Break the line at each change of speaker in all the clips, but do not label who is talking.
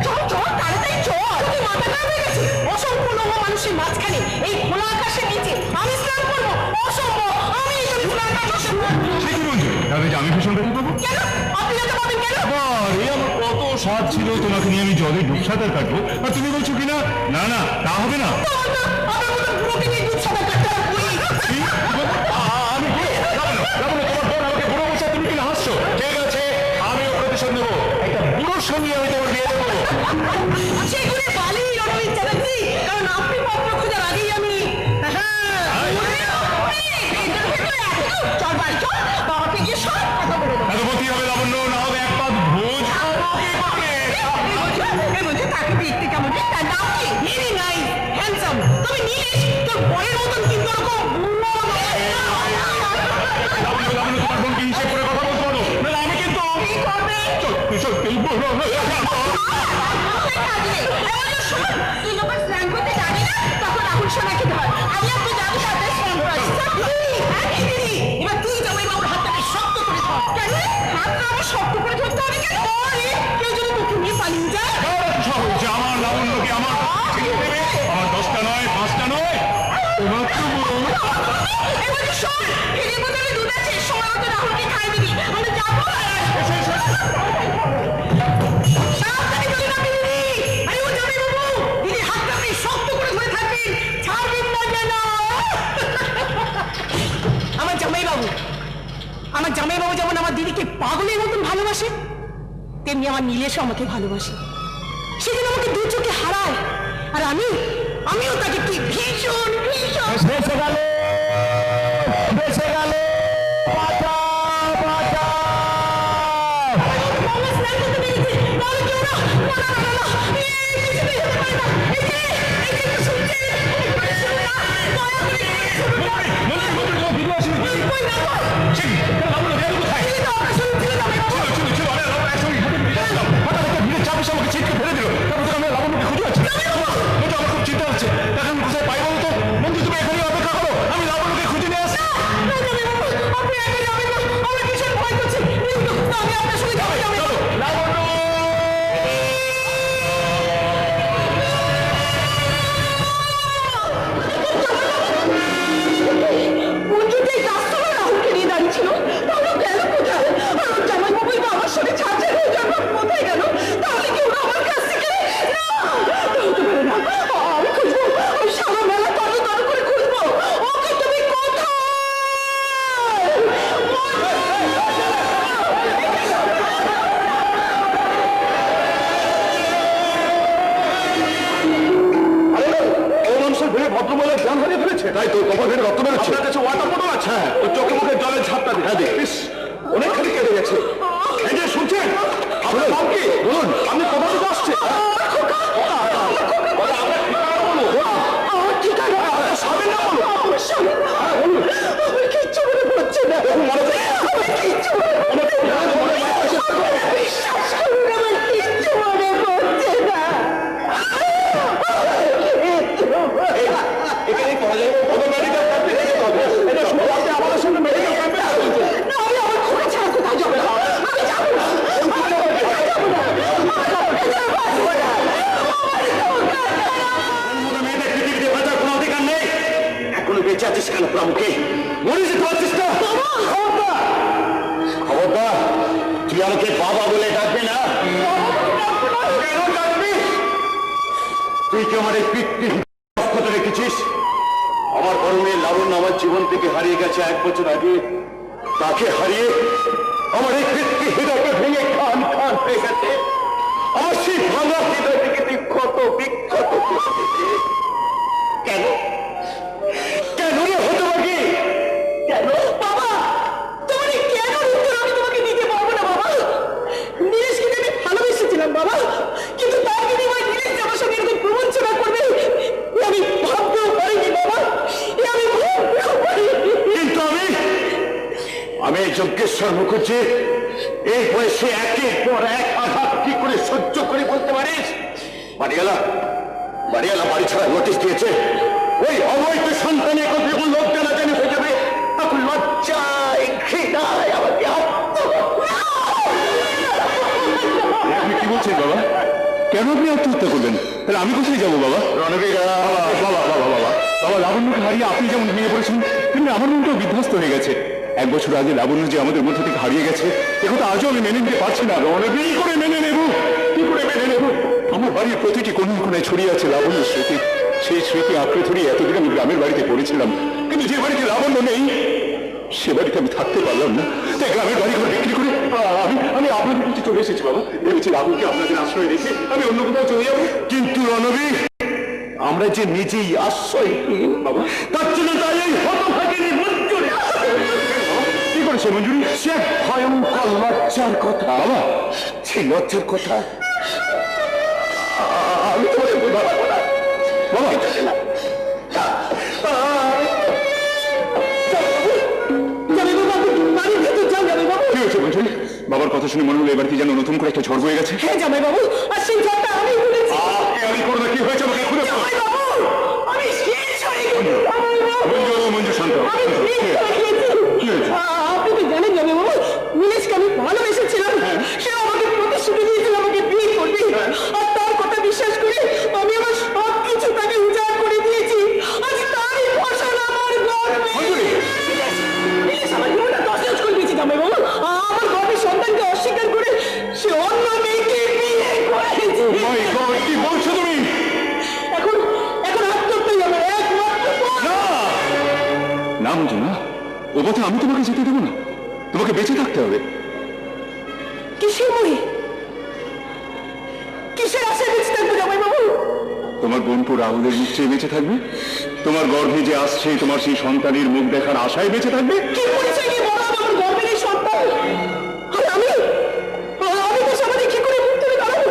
চল চল তাড়াতাড়ি চল। তুই মাথা খারাপ হয়ে গেছে? অসম্পূর্ণ মানুষের মাঝখানে এই খোলা আকাশের নিচে আমি স্নান করবো? অসম্ভব। আমি এই জন্য স্নান করবো।
সে কি বলছো? তাহলে যে আমি ভীষণ রেখে পাবো
কেন? আপনি যেতে পারবেন কেন?
আরে আমার কত স্বাদ ছিল তোমাকে নিয়ে আমি জলে ডুব সাঁতার কাটবো, আর তুমি বলছো কিনা না না তা হবে না।
আমার মতো বুড়োকে নিয়ে দুধ সাদা কাটতে পারবো?
আমি তোমার বোন আমাকে বুড়ো বলছে, তুমি কিনা হাসছো? ঠিক আছে, আমিও প্রতিশোধ নেবো, একটা বুড়োর সঙ্গে আমি তোমার বিয়ে দেবো।
সেগুলি বালি রণবীর চ্যাটার্জি, কারণ আপনি পত্র খোঁজার আগেই আমি চল বাড়ি চল, বাবাকে গিয়ে সব কথা বলে দেবো।
এত বলতেই হবে লাবণ্য, না হবে এক পাত ভোজ।
তাকে দেখতে কেমন? তার নাম কি? Very nice handsome. তবে নীলেশ তোর বরের মতন কিন্তু ওরকম
লাবণ্য তোমার বোনকে হিসেব করে কথা বলতে পারো, নাহলে আমি কিন্তু
কি করবে?
সত্যি সত্যি বলো।
তুই যখন স্নান করতে জানি না তখন রাহুল সোনাকে ধর। আমি আর তুই যাবি তাদের স্নান করাচ্ছি। এবার তুই জামাই বাবুর হাতটাকে শক্ত করে ধর। কেন? হাতটা আমার শক্ত করে ধরতে হবে কেন? কেউ যদি তোকে নিয়ে পালিয়ে যায়?
সহজ, আমার লাবণ্যকে আমার ছেড়ে দেবে? আমার 10টা নয় 5টা নয়, তোমার তো বল।
এবার শোন, ফিরে বোতলে দুধ আছে, সময় মতো রাহুলকে খাই দিবি। আমরা যাবো আর সাবধানে চলে যাবি দিদি। আরে ও জামাই বাবু, দিদির হাতটা আপনি শক্ত করে ধরে থাকবেন, ছাড়বেন না যেন। আমার জামাই বাবু যেমন আমার দিদিকে পাগলের মতন ভালোবাসে, তেমনি আমার নীলেশ আমাকে ভালোবাসে। সেদিন আমাকে দু চোখে হারায়, আর আমিও তাকে কি ভীষণ ভীষণ
বেঁচে গেল, বেঁচে গেল, বাঁচা বাঁচা।
বাবা স্নান করতে পেরেছে, তাহলে কেউ না, না না না না, এই কিছু যেতে পারে না। এই যে একটু শুনছে, শুনে না, দয়া করে শুনুন না। কই না কই? এই তো আমরা শুনছি জামাই বাবু। না, জামাই বাবু, আপনি একা যাবেন না, আমার ভীষণ ভয় করছে। কিন্তু আমি আপনার সঙ্গে যাবো জামাই বাবু। মঞ্জুতে রাস্তায় রাহুলকে নিয়ে দাঁড়িয়েছিল, তাহলে গেল কোথায়? আর জামাই বাবুই বা আমার সঙ্গে ছাড়ছাড় হয়ে যাওয়ার পর কোথায় গেল? তাহলে কি ওরা আমার কাছ থেকে না হতে পারে না। আমি খুঁজবো, আমি সারা মেলা তন্ন তন্ন করে খুঁজবো। ওকে তুমি কোথায়?
ভদ্রমহিলা জ্ঞান হারিয়ে ফেলেছে, তাই তো কপাল ফেটে রক্ত বেরোচ্ছে। আপনার কাছে ওয়াটার বোতল আছে? ওই চোখে মুখে জলের ঝাপটা দিন। হ্যাঁ দেখিস, অনেকখানি কেটে গেছে। এই যে শুনছেন, আপনার নাম কি বলুন? আপনি কোথা থেকে আসছে?
ঠিকানা
আপনার স্বামীর নাম বলুন।
আমার স্বামী না। আমার কিচ্ছু মনে পড়ছে না। আমার কিচ্ছু মনে পড়ছে না। বিশ্বাস করুন, আমার কিচ্ছু মনে পড়ছে না।
এখানে করা যাবে কোনো মেডিকেল ক্যাম্পে যেতে হবে। এটা শুধু আপনি আমাদের সঙ্গে মেডিকেল ক্যাম্পে আসুন।
না, আমি আমার ঘরে ছাড়া কোথাও যাবো না। আমি যাবো না।
মেয়েদের পৃথিবীতে বাঁচার কোনো অধিকার নেই। এখনো বেঁচে আছিস কেন প্রামুখে? মরে যেতে পারছিস না? খবরদার, তুই আমাকে বাবা বলে ডাকবি না। কেন ডাকবি? তুই কি আমার এই পিতৃ অক্ষত রেখেছিস? আমার বড় মেয়ে লাবণ্য আমার জীবন থেকে হারিয়ে গেছে 1 বছর আগে। তাকে হারিয়ে আমার এই পিতৃ হৃদয়কে ভেঙে খান খান হয়ে গেছে। আমার সেই ভাঙা হৃদয় থেকে তুই ক্ষত বিক্ষত করছিস। কেন কেন রে হতভাগী?
কেন বাবা? তোমার এই কেন উত্তর আমি তোমাকে দিতে পারবো না বাবা। নীলেশকে আমি ভালোবেসেছিলাম বাবা, কিন্তু তার বিনিময়ে নীলেশ আমার সঙ্গে এরকম প্রবঞ্চনা করবে আমি ভাবতেও পারিনি বাবা। আমি ভাবতেও পারিনি।
কিন্তু আমি যজ্ঞেশ্বর মুখুজ্জি এই বয়সে একের পর এক আঘাত কি করে সহ্য করে বলতে পারিস? বাড়িওয়ালা বাড়ি ছাড়া নোটিশ দিয়েছে। ওই অবৈধ সন্তানের কথা যখন লোক জানাজানি হয়ে যাবে, তখন লজ্জায় ঘৃণায় আমাকে আপনি কি বলছেন বাবা?
কেন আপনি আত্মহত্যা করবেন? তাহলে আমি কোথায় যাবো বাবা?
রণবীর
বাবা বাবা বাবা বাবা লাবণ্যকে হারিয়ে আপনি যেমন ভেঙে পড়েছেন তেমনি আমার মনটাও বিধ্বস্ত হয়ে গেছে। 1 বছর আগে লাবণ্য যে আমাদের মধ্যে থেকে হারিয়ে গেছে একথা আজও আমি মেনে নিতে পারছি না।
রণবীর কি করে মেনে নেব? কি করে মেনে নেব?
আমার বাড়ির প্রতিটি কোণে কোণায় ছড়িয়ে আছে লাবণ্যের স্মৃতি। সেই স্মৃতি আঁকড়ে ধরে এতদিন আমি গ্রামের বাড়িতে পড়েছিলাম, কিন্তু যে বাড়িতে লাবণ্য নেই সে বাড়িতে আমি থাকতে পারলাম না। তাই গ্রামের বাড়ি ঘর বিক্রি করে আমি আপনাদের কাছে চলে এসেছি বাবা। ভেবেছি রাহুলকে আপনাদের আশ্রয় রেখে আমি অন্য কোথাও চলে যাবো,
কিন্তু রণবীর আমরা যে নিজেই আশ্রয়হীন বাবা, তার জন্য তাই এই হতভাগিনী মঞ্জুরি।
কি করেছে মঞ্জুরি?
সে এক ভয়ঙ্কর লজ্জার কথা বাবা, সেই লজ্জার কথা আমি তোমাকে বোঝাবো না বাবা।
কি হয়েছে মঞ্জুরি? বাবার কথা শুনে মনে হলো এবার কি যেন নতুন করে একটা ঝড় বয়ে গেছে।
হ্যাঁ জামাইবাবু, আর সেই ঝড়টা আমি তুলেছি।
আমি করবো না, কি হয়েছে আমাকে খুলে বলো।
জামাইবাবু, আমি শেষ হয়ে গেছি জামাইবাবু।
মঞ্জু শান্ত।
আমি শেষ হয়ে গেছি। আপনি তো জানেন জামাইবাবু, নীলেশকে আমি ভালোবেসেছিলাম। সে আমাকে প্রতিশ্রুতি দিয়েছিল আমাকে বিয়ে করবে, আর তার কথা বিশ্বাস করে আমি আমার সব কিছু তাকে উজাড় করে দিয়েছি। আজ তারই ফসল আমার গর্বে। নীলেশ আমার জীবনটা তছনছ করে দিয়েছে জামাইবাবু। আমার গর্বের সন্তানকে অস্বীকার করে সে অন্য মেয়েকে বিয়ে করেছে।
মাই গড, কি বলছো তুমি?
এখন আত্মহত্যাই আমার একমাত্র পথ।
না মঞ্জু না, ও পথে আমি তোমাকে যেতে দেবো না। তোমাকে বেঁচে থাকতে হবে।
কিসের মনে, কিসের আশায় বেঁচে থাকবো জামাইবাবু?
তোমার বোনপু রাহুলের নিশ্চয়ই বেঁচে থাকবে। তোমার গর্ভে যে আসছে তোমার সেই সন্তানের মুখ দেখার আশায় বেঁচে থাকবে।
কি পরিচয় নিয়ে বড় হবে আমার গর্বের এই সন্তান? আর আমি তো সমাজে কি করে মুখ তুলে দাঁড়াবো?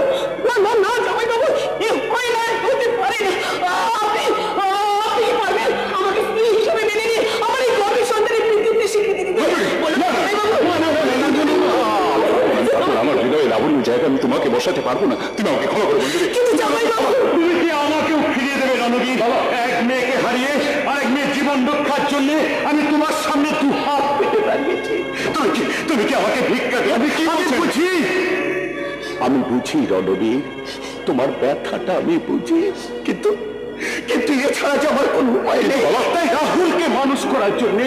না না না জামাইবাবু, এ হয় না, হতে পারে না। আপনি কি পারবেন আমাকে স্ত্রী হিসেবে মেনে নিয়ে আমার এই গর্বের সন্তানের কৃতিত্বের স্বীকৃতি দিতে? বলুন জামাইবাবু।
আমার হৃদয়ে লাবণ্যের জায়গা আমি তোমাকে বসাতে পারবো না। তুমি আমাকে ক্ষমা করো মঞ্জুরি।
কিন্তু জামাইবাবু,
তুমি কি আমাকেও ফিরিয়ে দেবে রণবীর? এক মেয়েকে হারিয়ে আরেক মেয়ের জীবন রক্ষার জন্য আমি তোমার সামনে 2 হাত পেতে দাঁড়িয়েছি। তুমি কি আমাকে ভিক্ষা দেবে? আমি বুঝি, আমি বুঝি রণবীর, তোমার ব্যথাটা আমি বুঝি, কিন্তু এছাড়া যে আমার কোনো উপায় নেই। তাই রাহুলকে মানুষ করার জন্য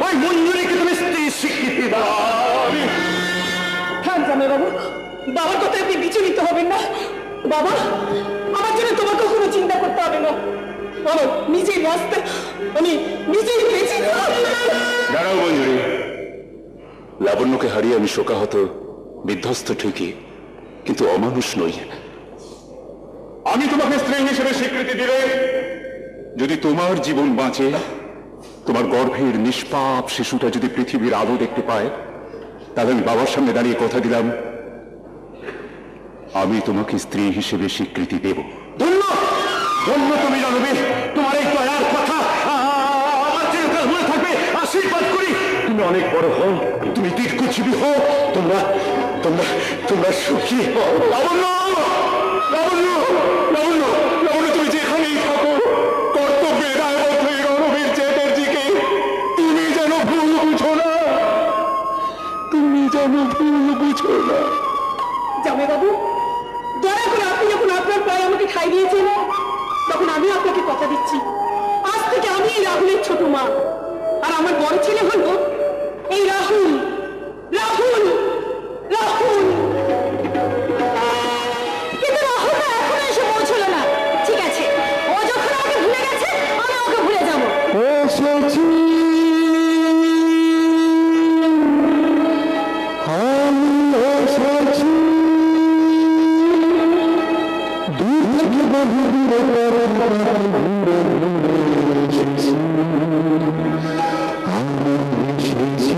ওই মঞ্জুরিকে তুমি স্ত্রী স্বীকৃতি দাও।
হ্যাঁ জামাইবাবু, বাবার কথা আপনি বিচলিত হবেন না। বাবা, আমার জন্য তোমাকে কোনো চিন্তা করতে হবে না। আমার নিজের রাস্তা আমি নিজেই পেয়েছি।
দাঁড়াও মঞ্জুরি, লাবণ্যকে হারিয়ে আমি শোকাহত বিধ্বস্ত ঠিকই, কিন্তু অমানুষ নই। আমি তোমাকে স্ত্রী হিসেবে স্বীকৃতি দিলে যদি তোমার জীবন বাঁচে, তোমার গর্ভের নিষ্পাপ শিশুটা যদি পৃথিবীর আলো দেখতে পায়, তাহলে আমি বাবার সামনে দাঁড়িয়ে কথা দিলাম আমি তোমাকে স্ত্রী হিসেবে স্বীকৃতি দেব।
ধন্য ধন্য তুমি রণবীর, তোমার এই দয়ার কথা আমার চিরকাল মনে থাকবে। আশীর্বাদ করি তুমি অনেক বড় হও, তুমি দীর্ঘজীবী হও, তোমরা সুখী হও। লাবণ্য লাবণ্য লাবণ্য লাবণ্য, তুমি যেখানেই থাকো কর্তব্যের দায়বদ্ধ এই রণবীর চ্যাটার্জিকে তুমি যেন ভুল বুঝো না, তুমি যেন ভুল বুঝো না।
জামাইবাবু, দয়া করে আপনি যখন আপনার পায়ে আমাকে খাই দিয়েছেন, তখন আমি আপনাকে কথা দিচ্ছি, আজ থেকে আমি এই রাহুলের ছোট মা, আর আমার বড় ছেলে হলো এই রাহুল। রাহুল রাহুল কিন্তু রাহুলটা এখনো এসে পৌঁছলো না। ঠিক আছে, ও যখন আমাকে ভুলে গেছে আমি ওকে ভুলে যাবো।
এসেছি আমি এসেছি দূর থেকে বহু দূরে ঘুরে ঘুরে এসেছি আমি এসেছি।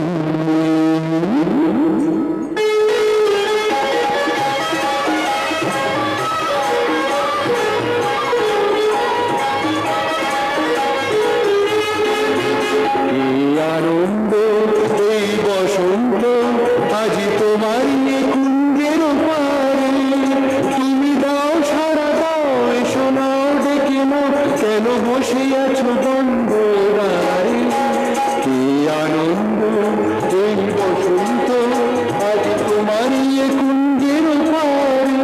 আনন্দ এই বসন্ত আজি তোমার কুঞ্জের পারে, তুমি দাও সারা দাও এসো নাও ডেকে মোর, কেন বসে আছো বন্ধ দ্বারে। কি আনন্দ এই বসন্ত আজি তোমার কুঞ্জের পারে।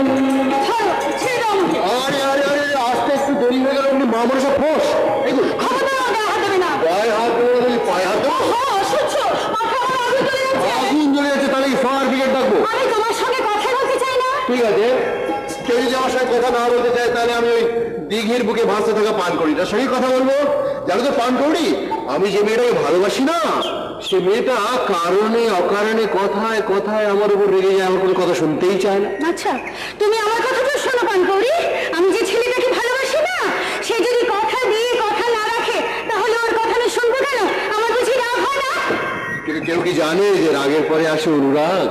কথা না বলতে চাই তাহলে আমি ওই দিঘির বুকে ভাসতে থাকা পানকৌড়িটার সঙ্গে কথা বলবো। জানো তো পানকৌড়ি, আমি যে মেয়েটাকে ভালোবাসি না, সে মেয়েটা কারণে অকারণে কথায় কথায় আমার উপর রেগে যায়, আমার কোনো কথা শুনতেই চায় না।
আচ্ছা, তুমি আমার কথা তো শোনো পানকৌড়ি, আমি যে ছেলেটাকে ভালোবাসি না, সে যদি কথা দিয়ে কথা না রাখে তাহলে ওর কথা আমি শুনবো কেন? আমার বুঝি রাগ হয় না?
কিন্তু কেউ কি জানে যে রাগের পরে আসে অনুরাগ?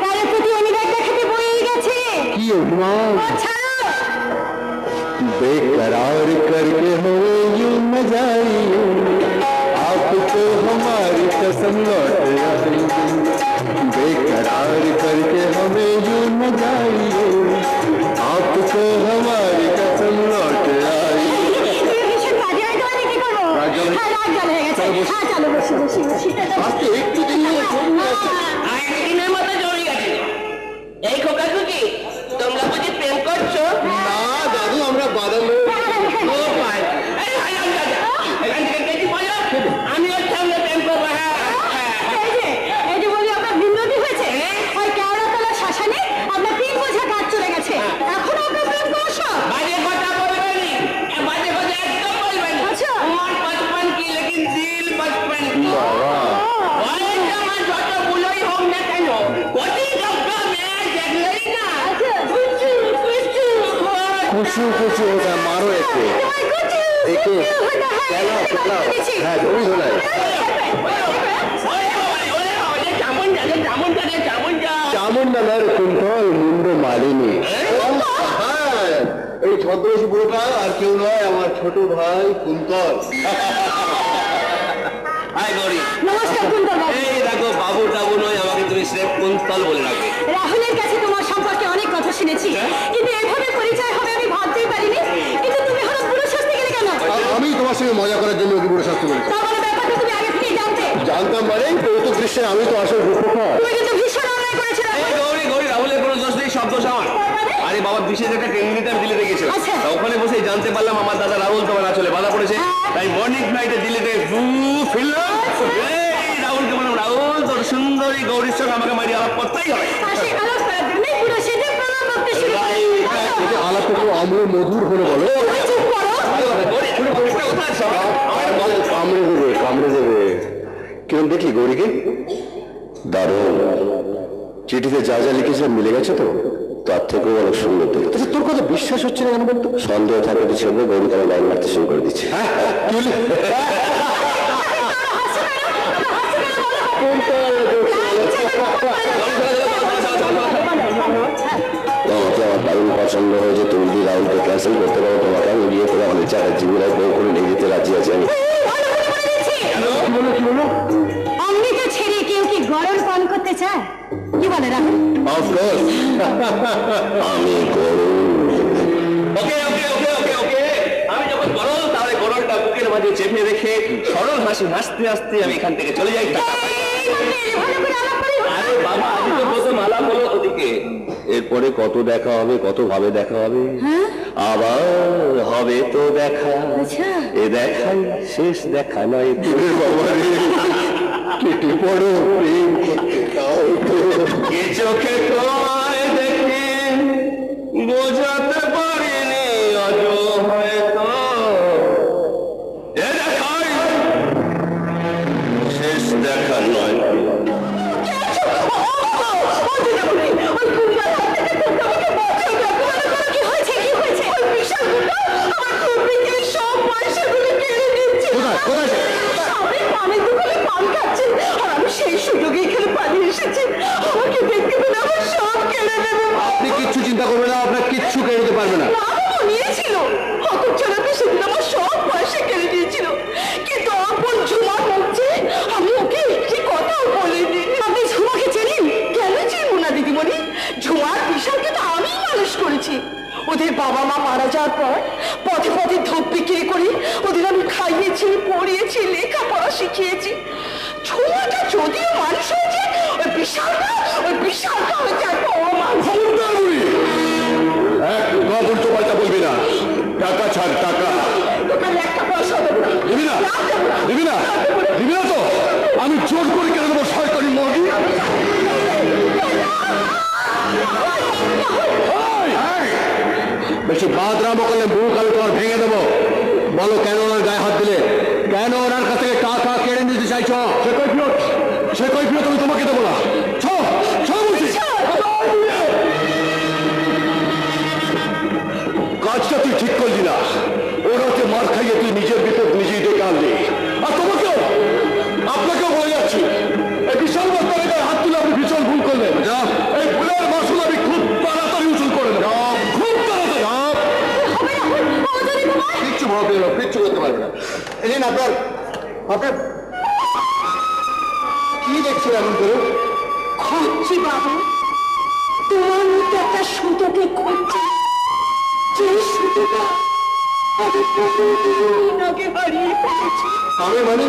কারোর প্রতি অনুরাগ দেখাতে বয়েই গেছে।
কি অভিমান!
আচ্ছা,
बेकरार करके हो यूं न जाइए, आपको हमारी कसम लौट आई। बेकरार करके हमें यूं न जाइए, आपको हमारी कसम लौट आई।
তুমি ভীষণ বাজে হয়ে গেলে কি করবো?
রাগ জ্বালা-
হ্যাঁ, রাগ জ্বালা হয়ে গেছে। হ্যাঁ, চলো বসি বসি বসি।
আস্তে একটু দেরি হয়েছে।
আইসক্রিমের মতো জড়িয়ে গেছে। এই খোকা খুকি, তোমরা বুঝি প্রেম করছো?
না দাদু, আমরা বাদাম
ও ভাই, এই হারাম দাদা, এখান থেকে কেটে পড়ো। আমি ওর সামনে প্রেম করবো। হ্যাঁ,
এই যে বলি আপনার বিন্দুটি হয়েছে, ওই কেওড়াতলা শ্মশানে আপনার 3 বোঝা কাজ চলে গেছে, এখনো আপনার প্রেম করছো?
বাজে কথা বলবেনি, বাজে কথা একদম বলবেনি।
আচ্ছা।
উমর 55 की, लेकिन दिल 55 की। ওই আমার যত বুলোই হোক না কেন, কোটি ডব্বা মেয়ে দেখলেই না।
কুচু কুচু
কুচু কুচু होता मारो ऐसे। देखो चलो चलो, हाँ जरूर होना है। চামুন্ডালার কুন্তল মুন্ড মালিনী। হ্যাঁ, এই ছদ্মবেশী বুড়োটা আর কেউ নয়, আমার ছোট ভাই কুন্তল।
হাই গৌরী,
নমস্কার কুন্তল বাবু।
এই দেখো বাবু টাবু নয়, আমাকে তুমি স্রেফ কুন্তল বলে রাখবে।
রাহুলের কাছে তোমার সম্পর্কে অনেক কথা শুনেছি, কিন্তু এভাবে পরিচয় হবে আমি ভাবতেই পারিনি। কিন্তু তুমি হঠাৎ বুড়ো শাস্তি গেলে কেন?
আমি তোমার সঙ্গে মজা করার জন্য ওকে বুড়ো শাস্তি বলেছি।
তাহলে ব্যাপারটা তুমি আগে থেকে জানতে।
জানতাম মানে কৌতুক দৃশ্যে আমি তো আসল রূপকার।
তুমি কিন্তু ভীষণ অন্যায় করেছো
এই
রাহুল।
গৌরী গৌরী, রাহুলের কোনো দোষ নেই, সব দোষ আমার। আরে বাবা, বিশেষ একটা ট্রেনিংটা আমি দিল্লিতে গেছিলাম।
আচ্ছা।
তা ওখানে বসে জানতে পারলাম আমার দাদা রাহুল তোমার আসলে বাধা পড়েছে। তাই মর্নিং ফ্লাইটে দিল্লিতে ফিরলাম। এই রাহুলকে বললাম, রাহুল তোর সুন্দরী গৌরীর সঙ্গে আমাকে মারিয়ে আলাপ করতেই হবে।
পাশে আলাপ করার জন্যই পুরো সেজে প্রণাম করতে শুরু করো।
এটা আলাপ একটু আম্র মধুর হলে বলো।
তুমি চুপ করো।
গৌরী, কোথায় আছো?
কামড়ে দেবে কামড়ে দেবে। কিরম দেখলি গৌরীকে? দারুণ। চিঠিতে যা যা লিখেছিলাম মিলে গেছে তো? তার থেকেও অনেক সুন্দর দেখতে। আচ্ছা, তোর কথা বিশ্বাস হচ্ছে না কেন বলতো? সন্দেহ থাকে কিছু হবে, গৌরী তারা লাইন মারতে শুরু করে দিচ্ছে। হ্যাঁ কি বলি? তোমাকে আমার দারুণ পছন্দ হয়েছে, তুমি যদি রাহুলকে ক্যান্সেল করতে পারো, তোমাকে আমি বিয়ে করে আমাদের চাকরি জীবনায় বউ করে নিয়ে যেতে রাজি আছি আমি। কি বলো?
অমৃত ছেড়ে কেউ কি গরম পান করতে চায়? কি বলে রাহুল?
অফকোর্স আমি গরুর।
ওকে ওকে ওকে ওকে ওকে, আমি যখন গরল তাহলে গরলটা বুকের মাঝে চেপে রেখে সরল হাসি হাসতে হাসতে আমি এখান থেকে চলে যাই।
ভালো করে আলাপ করি।
আরে বাবা, আজ তো প্রথম আলাপ হলো ওদিকে।
এরপরে কত দেখা হবে, কত ভাবে দেখা হবে, আবার হবে তো দেখা।
আচ্ছা।
এ দেখাই শেষ দেখা নয়। বাবা রে, কেটে পড়ো প্রেম করতে দাও তো।
এ চোখে তোমায় দেখে বোঝাতে পারিনি আজ হয়তো এ দেখাই
শেষ দেখা নয়।
কি হয়েছে? কি হয়েছে? ওই বিশাল গুন্ডা আমার কুপিকে সব পয়সাগুলো কেড়ে নিচ্ছে।
কোথায়? কোথায় সে?
সামনে পানের দোকানে পান খাচ্ছে, আর আমি সেই সুযোগে এখানে পালিয়ে এসেছি। আমাকে দেখতে পেলে আমার সব কেড়ে নেবে।
আপনি কিচ্ছু চিন্তা করবেন না, আপনার কিচ্ছু কেড়ে দিতে পারবে না।
লাভও নিয়েছিল, হতচ্ছাড়াতে সেদিন আমার সব পয়সা কেড়ে নিয়েছিল, কিন্তু আপন ঝুমা বলছে আমি ওকে একটি কথাও বলিনি। আপনি ঝুমাকে চেনেন? কেন চিনব না দিদিমণি? ঝুমার বিশালকে তো আমি মানুষ করেছি। ওদের বাবা মা মারা যাওয়ার পর পথে পথে ধূপ বিক্রি করি ওদের আমি খাইয়েছি, পড়িয়েছি, লেখাপড়া শিখিয়েছি। ঝুমাটা যদিও মানুষ হয়েছে, ওই বিশালটা হয়েছে একটা অমানুষ।
এক উল্টো পাল্টা বলবি না। টাকা ছাড়, টাকা
দোকানে একটা পয়সা দেবো না।
দিবি না? দিবি না? দিবি না তো আমি জোর করে কেন দেবো সরকারি মুরগি? বেশি বাদরামো করলে মুখ আমি তোমার ভেঙে দেবো। বলো কেন ওনার গায়ে হাত দিলে, কেন ওনার কাছ থেকে টাকা কেড়ে নিতে চাইছো? সে কৈফিয়ত আমি তোমাকে দেবো না। কাজটা তুই ঠিক করলি না, ওরাতে মার খাইয়ে তুই নিজের বিপদ নিজেই ডেকে আনলি। আর তোমাকেও, আপনাকেও বলে যাচ্ছি, এই বিশাল ব্যাপারে গায়ে হাত তুলে আপনি ভীষণ ভুল করলেন। এই ভুলের মাসুল আমি খুব তাড়াতাড়ি উসুল করে নেব, খুব তাড়াতাড়ি। কিচ্ছু ভাবে না, কিচ্ছু করতে পারবে না। এই দিন আপনার আপনার কি দেখছেন এমন করে?
খুঁজছি বাবু, তোমার মতো একটা সুতোকে খুঁজছি, যে সুতোটা আমি বহুদিন আগে হারিয়ে ফেলেছি।
আমি মানে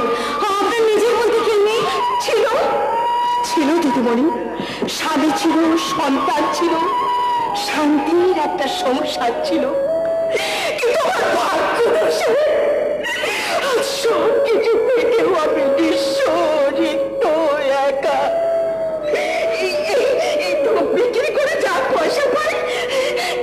আপনার নিজের বলতে কেউ নেই? ছিল ছিল দিদিমণি, স্বামী ছিল, সন্তান ছিল, শান্তির একটা সংসার ছিল, কিন্তু আমার ভাগ্য দোষে আজ সব কিছু পেটেও আমি নিঃস্ব, রিক্ত, একা। এই তো বিক্রি করে যা পয়সা পাই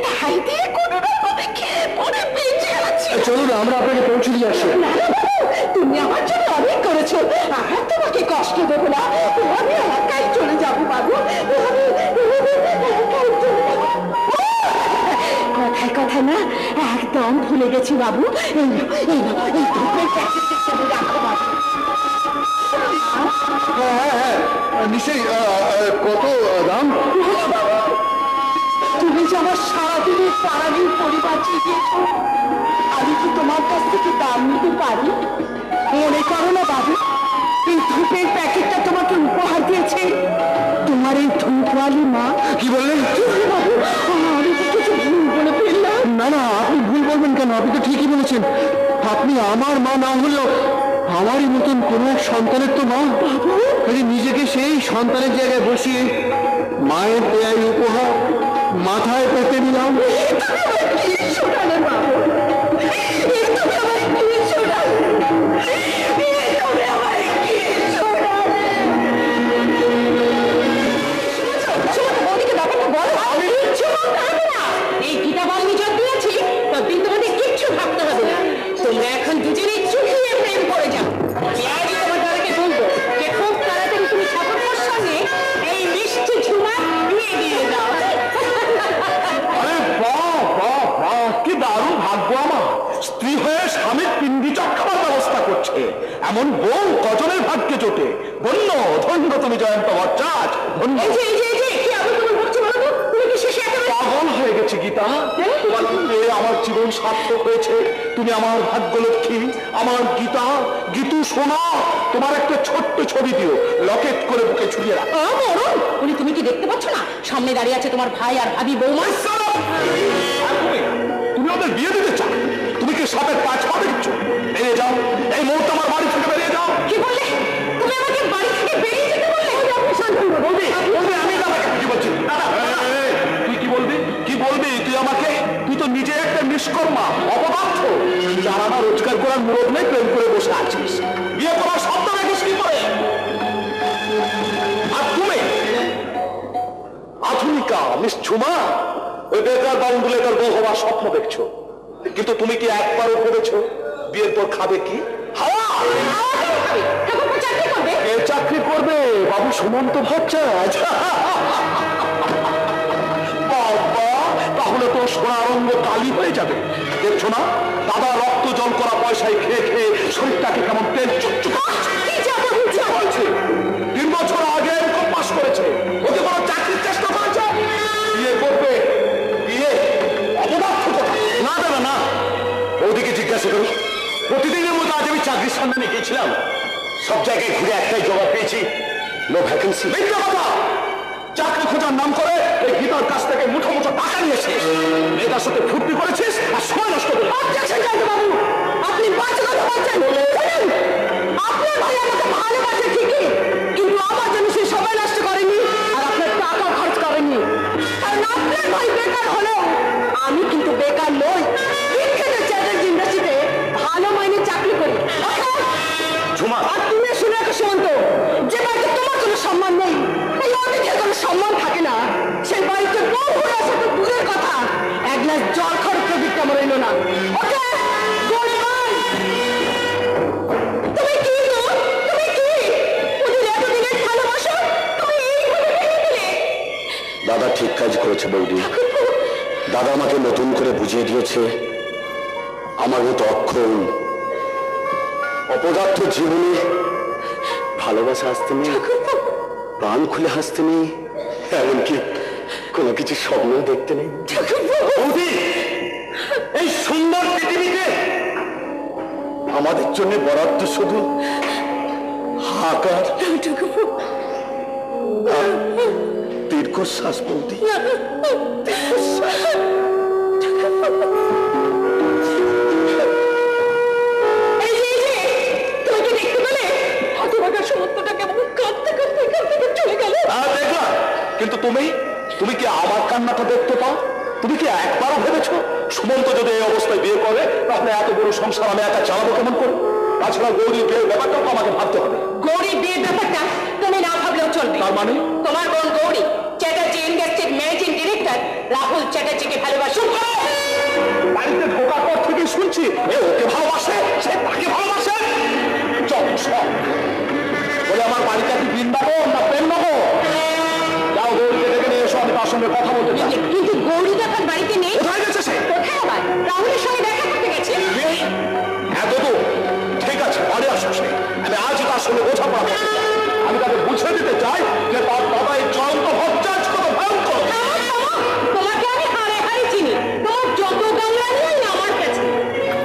তাই দিয়ে কোনো রকমে খেয়ে পরে বেঁচে আছি।
চলুন আমরা আপনাকে পৌঁছে দিয়ে আসি।
না না বাবু, তুমি আমার জন্য অনেক করেছো, আর তোমাকে কষ্ট দেবো না, আমি একাই চলে যাবো বাবু, কথায় কথা না একদম ভুলে গেছি বাবু। এই ধূপের প্যাকেটটা তুমি রাখো বাবু।
নিশ্চয়ই। কত দাম?
তুমি যে আমার সারাদিনের পাড়ানির পরিবার চিনিয়েছো, আমি কি তোমার কাছ থেকে দাম নিতে পারি? মনে করো না বাবু, এই ধূপের প্যাকেটটা তোমাকে উপহার দিয়েছে তোমার এই ধূপওয়ালি মা।
কি বললেন?
বাবু, আমি তো কিছু ভুল বলে ফেললাম।
না না, আপনি ভুল বলবেন কেন? আপনি তো ঠিকই বলেছেন। আপনি আমার মা না হলেও আমারই মতন কোনো এক সন্তানের তো মা। কাজে নিজেকে সেই সন্তানের জায়গায় বসিয়ে মায়ের দেয় উপহার মাথায় পেতে নিলাম।
কি শোনালে বাবু, তুমি আমায় কি শোনালে, তুমি আমায় কি শোনালে? বৌদিকে ব্যাপারটা বলো। আমি কিচ্ছু বলতে হবে না, এই গীতা বালমি যত দিয়েছি ততদিন তোমাদের কিচ্ছু ভাবতে হবে না। তোমরা এখন দুজনেই চুকিয়ে প্রেম করে যাও। আমি আজই তোমার দাদাকে বলবো যে খুব তাড়াতাড়ি তুমি ঠাকুরমার সঙ্গে এই মিষ্টি ঝুমা বিয়ে দিয়ে দাও।
আরে বাহ বাহ বাহ, কি দারুণ ভাগ্য আমার। স্ত্রী হয়ে স্বামীর পিণ্ডি চক্ষার ব্যবস্থা করছে, এমন বউ কজনের ভাগ্যে জোটে। ধন্য ধন্য তুমি জয়ন্ত ভট্টাচ, ধন্য। পাগল হয়ে গেছে গীতা, তোমার পেয়ে আমার জীবন সার্থক হয়েছে। তুমি আমার ভাগ্যলক্ষ্মী, আমার গীতা, গীতু সোনা। তোমার একটা ছোট্ট ছবি দিও, লকেট করে বুকে ছুঁয়ে রাখো।
উনি তুমি কি দেখতে পাচ্ছ না সামনে দাঁড়িয়ে আছে তোমার ভাই আর ভাবি বৌমা?
তুমি ওদের বিয়ে দিতে চাও? তুমি কি সাপের কাজ পা দিচ্ছ? বেরিয়ে যাও, এই মুহূর্তে আমার বাড়ি থেকে বেরিয়ে যাও।
কি বললে তুমি? আমাকে বাড়ি থেকে বেরিয়ে যেতে বললে? আপনি শান্ত হন বৌদি।
আমি কি বলছি? তুই কি বলবি? কি বলবি তুই আমাকে? তুই তো নিজে একটা নিষ্কর্মা, অপদার্থ। যারা না রোজগার করার মুরত নেই, প্রেম করে বসে আছিস। বিয়ে করার শব্দ রাখিস কি করে? আর তুমি আধুনিকা মিস ঝুমা, ওই বেকার বাউন্ডুলেকার বউ হওয়ার স্বপ্ন দেখছো, কিন্তু তুমি কি একবারও ভেবেছো বিয়ের পর খাবে কি? কে চাকরি করবে? বাবু সুমন্ত ভট্টাচ। বাবা, তাহলে তো সোনারঙ্গ কালি হয়ে যাবে। দেখছো না দাদা রক্ত জল করা পয়সায় খেয়ে খেয়ে শরীরটাকে কেমন তেল চুকচুক বলছে। 3 বছর আগে এরকম পাস করেছে, ওকে কোনো চাকরির চেষ্টা করেছে? বিয়ে করবে? বিয়ে অপদার্থ কথা। না দাদা না, ওদিকে জিজ্ঞাসা করো। প্রতিদিনের মতো আজ আমি চাকরির সন্ধানে গিয়েছিলাম, সব জায়গায় ঘুরে একটাই জবাব পেয়েছি, নো ভ্যাকেন্সি। মিথ্যা কথা। চাকরি খোঁজার নাম করে এই গীতার কাছ থেকে মুঠো মুঠো টাকা নিয়েছিস, মেয়েটার সাথে ফুর্তি করেছিস আর সময় নষ্ট করে।
বাবু, আপনি বাজে কথা বলছেন। আপনার ভাই আমাকে ভালোবাসে ঠিকই, কিন্তু আমার জন্য সে সময় নষ্ট করেনি আর আপনার টাকা খরচ করেনি। কারণ আপনার ভাই বেকার হলেও আমি কিন্তু বেকার নই। বিখ্যাত চ্যাটার্জি ইন্ডাস্ট্রিতে ভালো মাইনে চাকরি করি।
ঝুমা,
আর তুমি শুনে রাখো সুমন্ত, যে বাড়িতে তোমার কোনো সম্মান নেই, এই অতিথির কোনো সম্মান থাকে না, সেই বাড়িতে বউ হয়ে আসা তো দূরের কথা, এক গ্লাস জল খরচ প্রজেক্ট আমার এলো না। ওকে গৌরী ভাই, তুমি কি গো, তুমি কি ওদের এতদিনের ভালোবাসা তুমি এইভাবে ভেঙে দিলে?
দাদা ঠিক কাজ করেছে বৌদি। দাদা আমাকে নতুন করে বুঝিয়ে দিয়েছে আমার মতো অক্ষম অপদার্থ জীবনে ভালোবাসা আসতে নেই, প্রাণ খুলে হাসতে নেই, এমনকি কোনো কিছু স্বপ্ন দেখতে নেই। বৌদি, এই সুন্দর পৃথিবীতে আমাদের জন্য বরাদ্দ শুধু হাহাকার দীর্ঘশ্বাস। বৌদি,
এই যে তুমি কি দেখতে পেলে হতভাগা সমস্তটা কেমন কাঁদতে কাঁদতে কাঁদতে চলে গেল?
দেখলাম, কিন্তু তুমি কি আমার কান্নাটা দেখতে পাও? তুমি কি একবারও ভেবেছো সুমন্ত যদি এই অবস্থায় বিয়ে করে তাহলে এত বড় সংসার আমি একা চালাবো কেমন করে? তাছাড়া গৌরীর বিয়ের ব্যাপারটাও তো আমাকে ভাবতে হবে।
গৌরীর বিয়ের ব্যাপারটা তুমি না ভাবলেও চলবে।
তার মানে
তোমার বোন গৌরী চ্যাটার্জি ইন্ডাস্ট্রির ম্যানেজিং ডিরেক্টর রাহুল চ্যাটার্জিকে ভালোবাসো।
বাড়িতে ঢোকার পর থেকে শুনছি এ ওকে ভালোবাসে, সে তাকে ভালোবাসে। চল সব বলে আমার বাড়িটা কি বৃন্দাবন না প্রেম নগর? যাও গৌরীকে ডেকে নিয়ে এসো, আমি তার সঙ্গে কথা বলতে চাই।
কিন্তু গৌরী তো এখন বাড়িতে নেই।
কোথায় গেছে সে?
কোথায় আবার? রাহুলের সঙ্গে দেখা করতে গেছে।
এত তো ঠিক আছে, বাড়ি আসো সে। আমি আজই তার সঙ্গে বোঝাপড়া করতে চাই। আমি তাকে বুঝিয়ে দিতে চাই যে তার বাবা এই চূড়ান্ত ভট্টাচ কত ভয়ঙ্কর।
তোমাকে আমি হারে হারে চিনি, তোমার যত গামলানি আমার কাছে।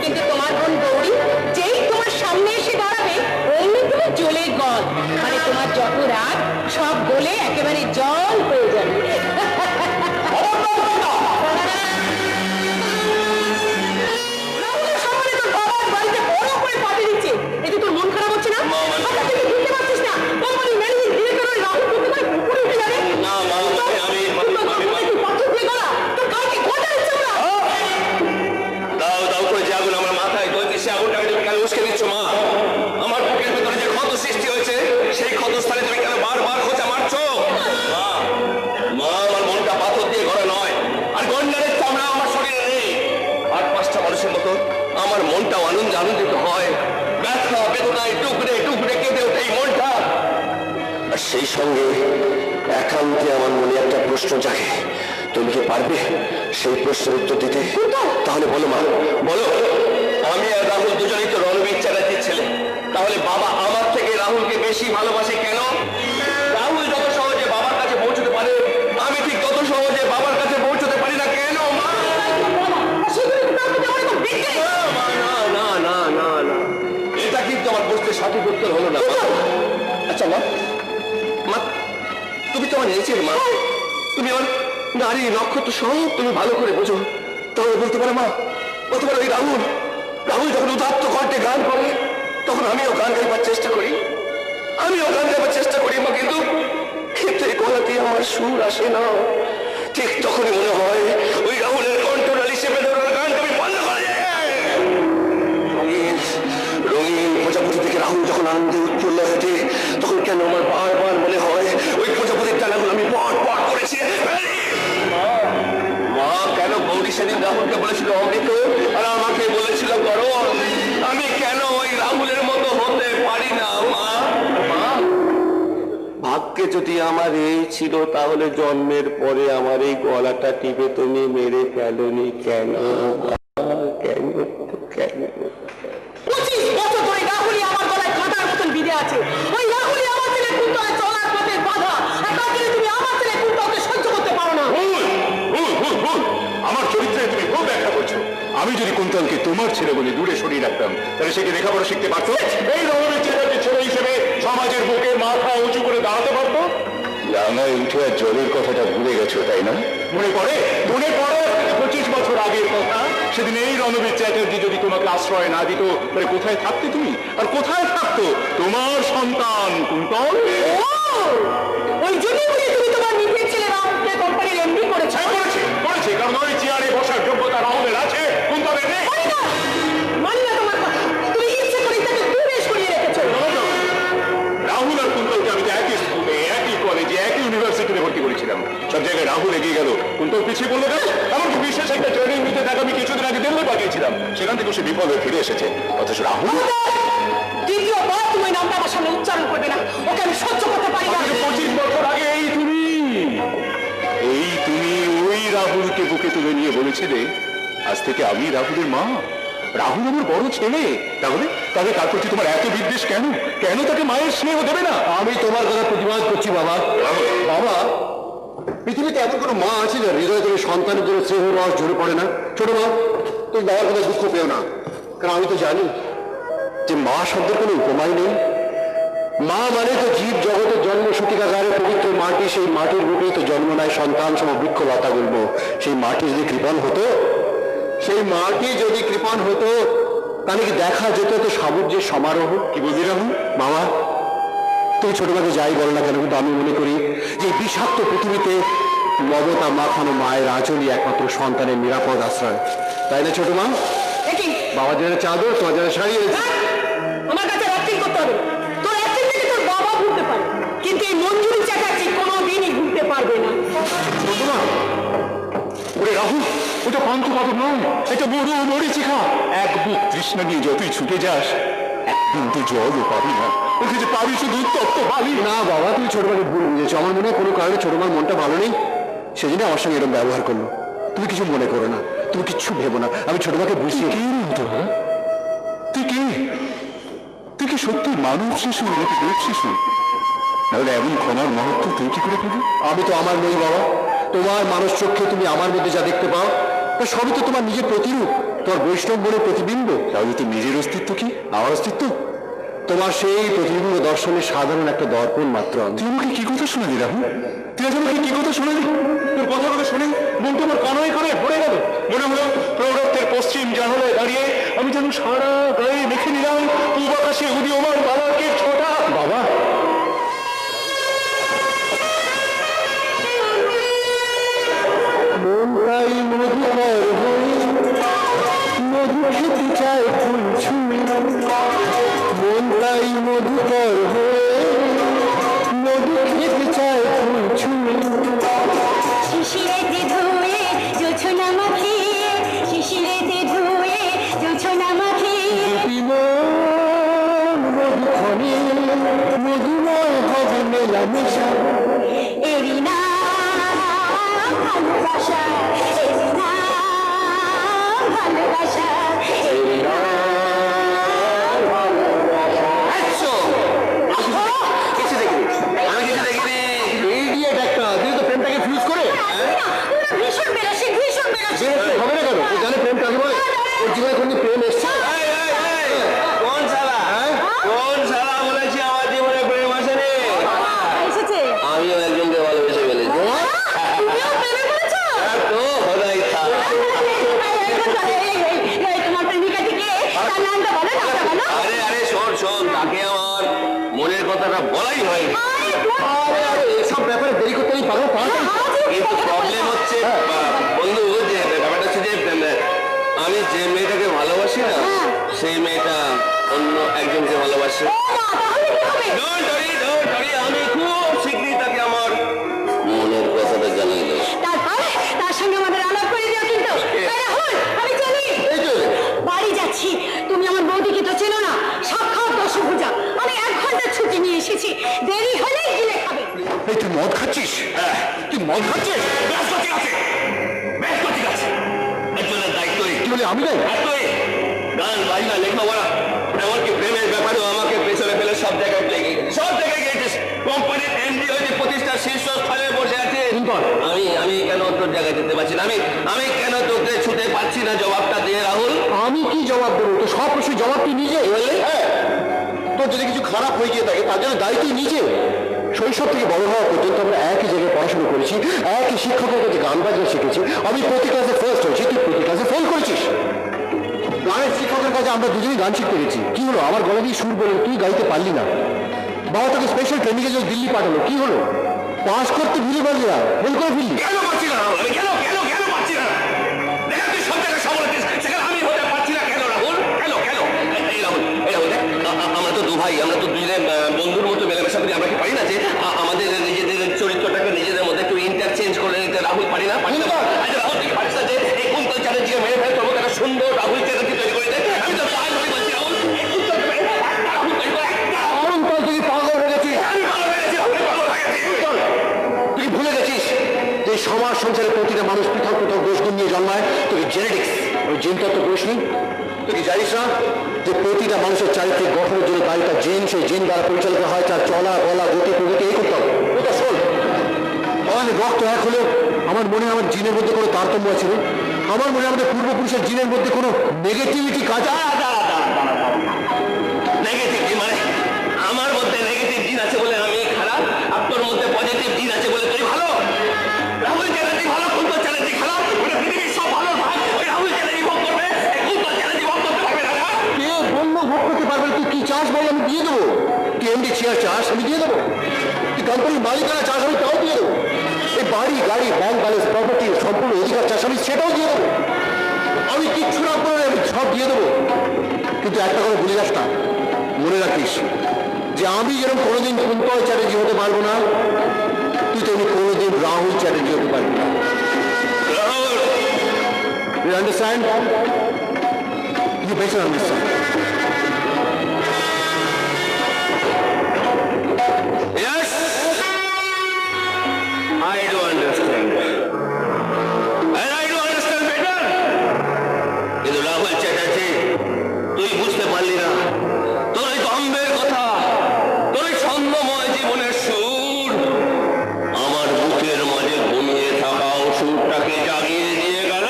কিন্তু তোমার বোন গৌরী যেই তোমার সামনে এসে দাঁড়াবে অমনি তুমি জ্বলে গল, মানে তোমার যত রাগ সব গলে একেবারে জল হয়ে যাবে। রাহুলের সামনে তোর বাবার বাড়িতে বড় করে পা দিচ্ছে, এতে তোর মন খারাপ হচ্ছে না? হঠাৎ থেকে বুঝতে পারছিস না কোম্পানি ম্যানেজিং ডিরেক্টর ওই রাহুল করতে করে উপরে উঠে যাবে?
দাও দাও করে যে আগুন আমার মাথায় জ্বলছে, সে আগুনটাকে তুমি কেন উস্কে দিচ্ছ মা? আমার বুকের ভিতরে যে ক্ষত সৃষ্টি হয়েছে সেই ক্ষতস্থানে তুমি কেন বারবার খোঁচা মারছো? মা, মা, আমার মনটা পাথর দিয়ে ঘরে নয়, আর গন্ডারের চামড়া আমার শরীরে নেই। আর পাঁচটা মানুষের মতো আমার মনটাও আনন্দিত হয়। ব্যথা বেদনায় টুকরে টুকরে কেঁদে ওঠে এই মনটা।
আর সেই সঙ্গে একান্তে আমার মনে একটা প্রশ্ন জাগে, তুমি কি পারবে সেই প্রশ্নের উত্তর দিতে? তাহলে বলো মা, বলো।
আমি আর রাহুল দুজনেই তো রণবীর চ্যাটার্জির ছেলে, তাহলে বাবা আমার থেকে রাহুলকে বেশি ভালোবাসে কেন? রাহুল যত সহজে বাবার কাছে পৌঁছতে পারে আমি ঠিক তত সহজে বাবার কাছে পৌঁছতে পারি না কেন? মা, না না না না না, এটা কিন্তু আমার প্রশ্নের সঠিক উত্তর হলো না। আচ্ছা মা, মা তুমি তো আমার নিচের মা, তুমি আমার নারী নক্ষত্র সব তুমি ভালো করে বোঝো। তাহলে বলতে পারো মা, বলতে পারো এই রাহুল যখন উদাত্ত কণ্ঠে গান করে তখন আমিও গান গাইবার চেষ্টা করি, মা, কিন্তু এই গলাতে আমার সুর আসে না। ঠিক তখনই মনে হয় ওই রাহুলের কণ্ঠনালী চেপে ধরার গান তুমি বন্ধ করে। রঙিন প্রজাপতি থেকে রাহুল যখন আনন্দে উৎফুল্ল হয়েছে তখন কেন আমার বারবার মনে হয় ওই প্রজাপতির ডানাগুলো আমি পট পট করেছি। মা, কেন গৌরী সেদিন রাহুলকে বলেছিল অমৃত আর আমাকে বলেছিল গরম? আমি কেন ওই রাহুলের মতো হতে পারি না? মা, ভাগ্যে যদি আমার এই ছিল তাহলে জন্মের পরে আমার এই গলাটা টিপে তুমি মেরে ফেলোনি কেন? কেন কেন?
25 বছর ধরে রাহুলই আমার গলায় কাঁটার মতন বিঁধে আছে। ওই রাহুলই আমার ছেলে কুন্তলে চলার পথে বাধা, আর তার জন্য তুমি আমার ছেলে কুন্তলকে সহ্য করতে পারো না।
আমার চরিত্রে তুমি খুব ব্যাখ্যা করছো। আমি যদি কুন্তলকে তোমার ছেলে বলে দূরে সরিয়ে রাখতাম তাহলে সে কি লেখাপড়া শিখতে পারতো? এই রকমের ছেলে হিসেবে সমাজের বুকে মাথা উঁচু করে দাঁড়াতে পারতো? ডাঙায় উঠে আর জলের কথাটা ভুলে গেছো তাই না? মনে পড়ে 25 বছর আগের কথা। সেদিন এই রণবীর চ্যাটার্জি যদি তোমাকে আশ্রয় না দিত তাহলে কোথায় থাকতে তুমি? আর কোথায় থাকতো তোমার সন্তান কুন্তল?
ওই জন্যই বুঝি তুমি তোমার নিজের ছেলে রাহুলকে কোম্পানির এমডি করেছো।
করেছে কারণ ওই চেয়ারে বসার যোগ্যতা রাহুলের আছে, কুন্তলের নেই।
মানি না তোমার কথা, তুমি ইচ্ছে করে তাকে দূরে সরিয়ে রেখেছো।
রাহুল আর কুন্তলকে আমি তো একই স্কুলে, একই কলেজে, একই ইউনিভার্সিটিতে ভর্তি করেছিলাম। সব জায়গায় রাহুল এগিয়ে গেল, কুন্তল পিছিয়ে পড়লো কেন? এমনকি বিশেষ একটা ট্রেনিং নিতে তাকে আমি কিছুদিন যাচ্ছিলাম সেখান থেকে সে বিপদ হয়ে ফিরে এসেছে, অথচ রাহুল
দ্বিতীয়বার তুমি ওই নামটা আমার সামনে উচ্চারণ করবে না, ওকে আমি সহ্য করতে পারি না।
25 বছর আগে এই তুমি ওই রাহুলকে বুকে তুলে নিয়ে বলেছিলে আজ থেকে আমি রাহুলের মা, রাহুল আমার বড় ছেলে। তাহলে তাহলে তার প্রতি তোমার এত বিদ্বেষ কেন? কেন তাকে মায়ের স্নেহ দেবে না?
আমি তোমার কথা প্রতিবাদ করছি বাবা। বাবা, পৃথিবীতে এমন কোনো মা আছে যে হৃদয় থেকে সন্তানের জন্য স্নেহ রস ঝরে পড়ে না? ছোট মা, তুমি বাবার কথা দুঃখ পেও না, কারণ আমি তো জানি যে মা শব্দের কোনো উপমাই নেই। মা মানে তো জীব জগতের জন্ম সূতিকাগারে পবিত্র মাটি, সেই মাটির বুকেই তো জন্ম নেয় সন্তান সম বৃক্ষ লতা বলবো। সেই মাটি যদি কৃপণ হতো, সেই মাটি যদি কৃপণ হতো, তাহলে কি দেখা যেত তো সামুদ্রিক সমারোহ? কি বুঝলি রাহুল? বাবা, তুমি ছোট মাকে যাই বলো না কেন, কিন্তু আমি মনে করি যে বিষাক্ত পৃথিবীতে মমতা মাখানো মায়ের আঁচলই একমাত্র সন্তানের নিরাপদ আশ্রয়, তাই না ছোট মা?
দেখি
বাবার জন্য চাদর, তোমার জন্য শাড়ি এনেছি।
আমার কাছে অ্যাক্টিং করতে হবে না। তোর অ্যাক্টিং থেকে তোর বাবা ভুলতে পারে, কিন্তু এই মঞ্জুরি চ্যাটার্জি কোনোদিনই ভুলতে পারবে না।
ছোট মা, ওরে রাহুল, ওটা পান্থপদ নয়, এটা বড় মরিচিকা। এক বুক তৃষ্ণা নিয়ে যতই ছুটে যাস, একদিন তো জলও পাবি না, ওকে যে পাবি শুধু উত্তপ্ত বালি।
না বাবা, তুমি ছোট মাকে ভুল বুঝেছো। আমার মনে হয় কোনো কারণে ছোট মার মনটা ভালো নেই, সেজন্য আমার সঙ্গে এরকম ব্যবহার করলো। তুমি কিছু মনে করো না, তুমি কিচ্ছু ভেবো না, আমি ছোট মাকে বুঝিয়ে।
কে রে হতো? তুই কে? তুই কি সত্যি মানব শিশু নাকি দেব শিশু? নাহলে এমন ক্ষমার মহত্ব তুই কি করে পেলি?
আমি তো আমার নই বাবা, তোমার মানুষ চোখে তুমি আমার মধ্যে যা দেখতে পাও তা সবই তো তোমার নিজের প্রতিরূপ, তোমার বৈষ্ণব বলে প্রতিবিম্ব।
তাহলে তোর নিজের অস্তিত্ব কি?
আমার অস্তিত্ব তোমার সেই প্রতিবিম্ব দর্শনের সাধারণ একটা দর্পণ মাত্র।
তুই আমাকে কি কথা শোনালি রাহুল? তুই আজ আমাকে কি কথা শোনালি? তোর কথাগুলো শুনে মনটা আমার কানায় কানায় ভরে গেল। মনে হলো প্রৌরত্বের পশ্চিম জানালায় দাঁড়িয়ে আমি যেন সারা গায়ে মেখে নিলাম পূব আকাশে উদীয়মান বালকের ছোটা।
বাবা, মনটাই মধুকর হয়ে মধু খেতে চায় ফুল ছুঁয়ে, মনটাই মধুকর হয়ে মধু খেতে চায় ফুল ছুঁয়ে।
শিশিরেতে ধুয়ে জোছনা মাখিয়ে, শিশিরেতে ধুয়ে জোছনা মাখিয়ে,
মন মধুক্ষণে মধুময় হবে মেলামেশা।
এরি না ভালোবাসা, এরি না ভালোবাসা, এরি না
কিছু দেখিনি, আমি কিছু দেখিনি।
ইডিয়েট একটা, তুই তো প্রেমটাকে ফিউজ করে।
ভীষণ বেরোসি, ভীষণ বেরোসি।
বেরোতে হবে না কেন? তুই জানে প্রেম কাকে বলে? ওর জীবনে কোনদিন প্রেম এসছে?
এই, এই, এই, কোন শালা? কোন শালা বলেছি আমার জীবনে প্রেম আসেনি?
এসেছে।
আমিও একজনকে ভালোবেসে ফেলেছি।
তুমিও প্রেমে পড়েছো?
তো খোদাই থাক।
তোমার প্রেমিকাটি কে? তার নামটা বলো, নামটা বলো।
আরে আরে শোন শোন, তাকে আমার মনের কথাটা বলাই হয়নি।
আরে আরে, এসব ব্যাপারে দেরি করতে নেই পাগল, তাড়াতাড়ি।
কিন্তু প্রবলেম হচ্ছে বন্ধু, যে ব্যাপারটা হচ্ছে যে আমি যে মেয়েটাকে ভালোবাসি না, সেই মেয়েটা অন্য একজনকে ভালোবাসে। Don't worry, don't worry, আমি খুব শীঘ্রই তাকে আমার মনের কথাটা জানিয়ে দেবো।
তারপর তার সঙ্গে আমাদের আলাপ করে দিও কিন্তু। এই রাহুল, আমি চলি।
এই তো,
বাড়ি যাচ্ছি। তুমি আমার বৌদিকে তো চেনো না, সাক্ষাৎ দশভূজা। আমি 1 ঘন্টার ছুটি নিয়ে এসেছি, দেরি হলে গিলে খাবে।
এই তুই মদ খাচ্ছিস? তুই মদ খাচ্ছিস?
ব্যস্ত ঠিক আছে, ব্যস্ত ঠিক আছে। একজনের দায়িত্ব
কি বলে আমি নাই?
এতই গান বাজনা লেখাপড়া এমনকি প্রেমের ব্যাপারেও আমাকে পেছনে ফেলে সব জায়গায় সব জায়গায় গিয়েছিস। কোম্পানির এমডি হয়েছে, প্রতিষ্ঠার শীর্ষস্থানে বসে আছে। আমি কেন তোর জায়গায় যেতে পারছি না? আমি কেন তোকে ছুটে পাচ্ছি না? জবাবটা দিয়ে রাহুল।
আমি কি জবাব দেবো? তো সব প্রশ্নের জবাব তুই নিজে। হ্যাঁ, তোর যদি কিছু খারাপ হয়ে গিয়ে থাকে তার জন্য দায়ী তুই নিজে। শৈশব থেকে বড় হওয়া পর্যন্ত আমরা একই জায়গায় পড়াশোনা করেছি, একই শিক্ষকের কাছে গান বাজনা শিখেছি। আমি প্রতি ক্লাসে ফার্স্ট হয়েছি, তুই প্রতি ক্লাসে ফেল করেছিস। গানের শিক্ষকের কাছে আমরা দুজনেই গান শিখতে গেছি। কি হলো? আমার গলা দিয়ে সুর বলে তুই গাইতে পারলি না। বাবা তোকে স্পেশাল ট্রেনিংয়ে যে দিল্লি পাঠালো, কি হলো? পাস করতে ভুলে পারলি না, ফেল করে ফেললি।
কেন পাচ্ছি না? আমি কেন কেন কেন পাচ্ছি না? দেখা তুই সব জায়গায় সামলাচ্ছিস, সেখানে আমি হতে পারছি না কেন রাহুল? কেন কেন? এই রাহুল, দেখ, আমরা তো 2 ভাই, আমরা তো দুজনে বন্ধুর মতো মেলামেশা করি। আমরা কি পারি না যে আমাদের নিজেদের চরিত্রটাকে নিজেদের মধ্যে একটু ইন্টারচেঞ্জ করে নিতে? রাহুল পারি না? পারি না? আচ্ছা রাহুল, তুই পারিস না যে এই কুন্তল চ্যাটার্জিকে মেরে ফেলে তোর মতো একটা সুন্দর রাহুলকে
আমার সংসারে প্রতিটা মানুষ পৃথক পৃথক দোষগুণ নিয়ে জন্মায়? তুই জেনেটিক্স, ওই জিন তত্ত্ব পড়িসনি? তুই কি জানিস না যে প্রতিটা মানুষের চারিত্রিক গঠনের জন্য দায়িত্ব জিন, সেই জিন দ্বারা পরিচালিত হয় তার চলা বলা গতি প্রগতি এই করতে হবে। ওটা শোন, আমাদের রক্ত এক হলেও আমার মনে হয় আমার জিনের মধ্যে কোনো তারতম্য আছে রে। আমার মনে হয় আমাদের পূর্বপুরুষের জিনের মধ্যে কোনো নেগেটিভিটি কাজ।
নেগেটিভ মানে আমার মধ্যে নেগেটিভ জিন আছে বলে আমি খারাপ, আর তোর মধ্যে পজিটিভ জিন আছে বলে তুই ভালো। রাহুল চ্যাটার্জি ভালো, কুন্তল চ্যাটার্জি খারাপ, পৃথিবীর সব ভালো ভাগ ওই রাহুল চ্যাটার্জি ভোগ করবে, কুন্তল চ্যাটার্জি ভোগ করতে পারবে না।
কে বললো ভোগ করতে পারবে? তুই কি চাস বল, আমি দিয়ে দেবো। তুই এমডি চেয়ার চাস, আমি দিয়ে দেবো। তুই কোম্পানির মালিকানা চাস, আমি তাও দিয়ে দেবো। এই বাড়ি গাড়ি ব্যাংক ব্যালেন্স প্রপার্টি সম্পূর্ণ অধিকার চাস, আমি সেটাও দিয়ে দেবো। আমি কিচ্ছু না করে আমি সব দিয়ে দেবো। কিন্তু একটা কথা ভুলে যাস না, মনে রাখিস যে আমি যেরকম কোনোদিন কুন্তল চ্যাটার্জি হতে পারবো না, তুই তেমনি কোনোদিন রাহুল চ্যাটার্জি হতে পারবি না। You understand? You better understand.
Yes, I do understand. And I do understand better. কিন্তু রাহুল চ্যাটার্জি, তুই বুঝতে পারলি না। তোর এই গম্ভীর কথা, তোর এই ছন্দময় জীবনের সুর আমার বুকের মাঝে ঘুমিয়ে থাকা সুরটাকে জাগিয়ে দিয়ে গেল।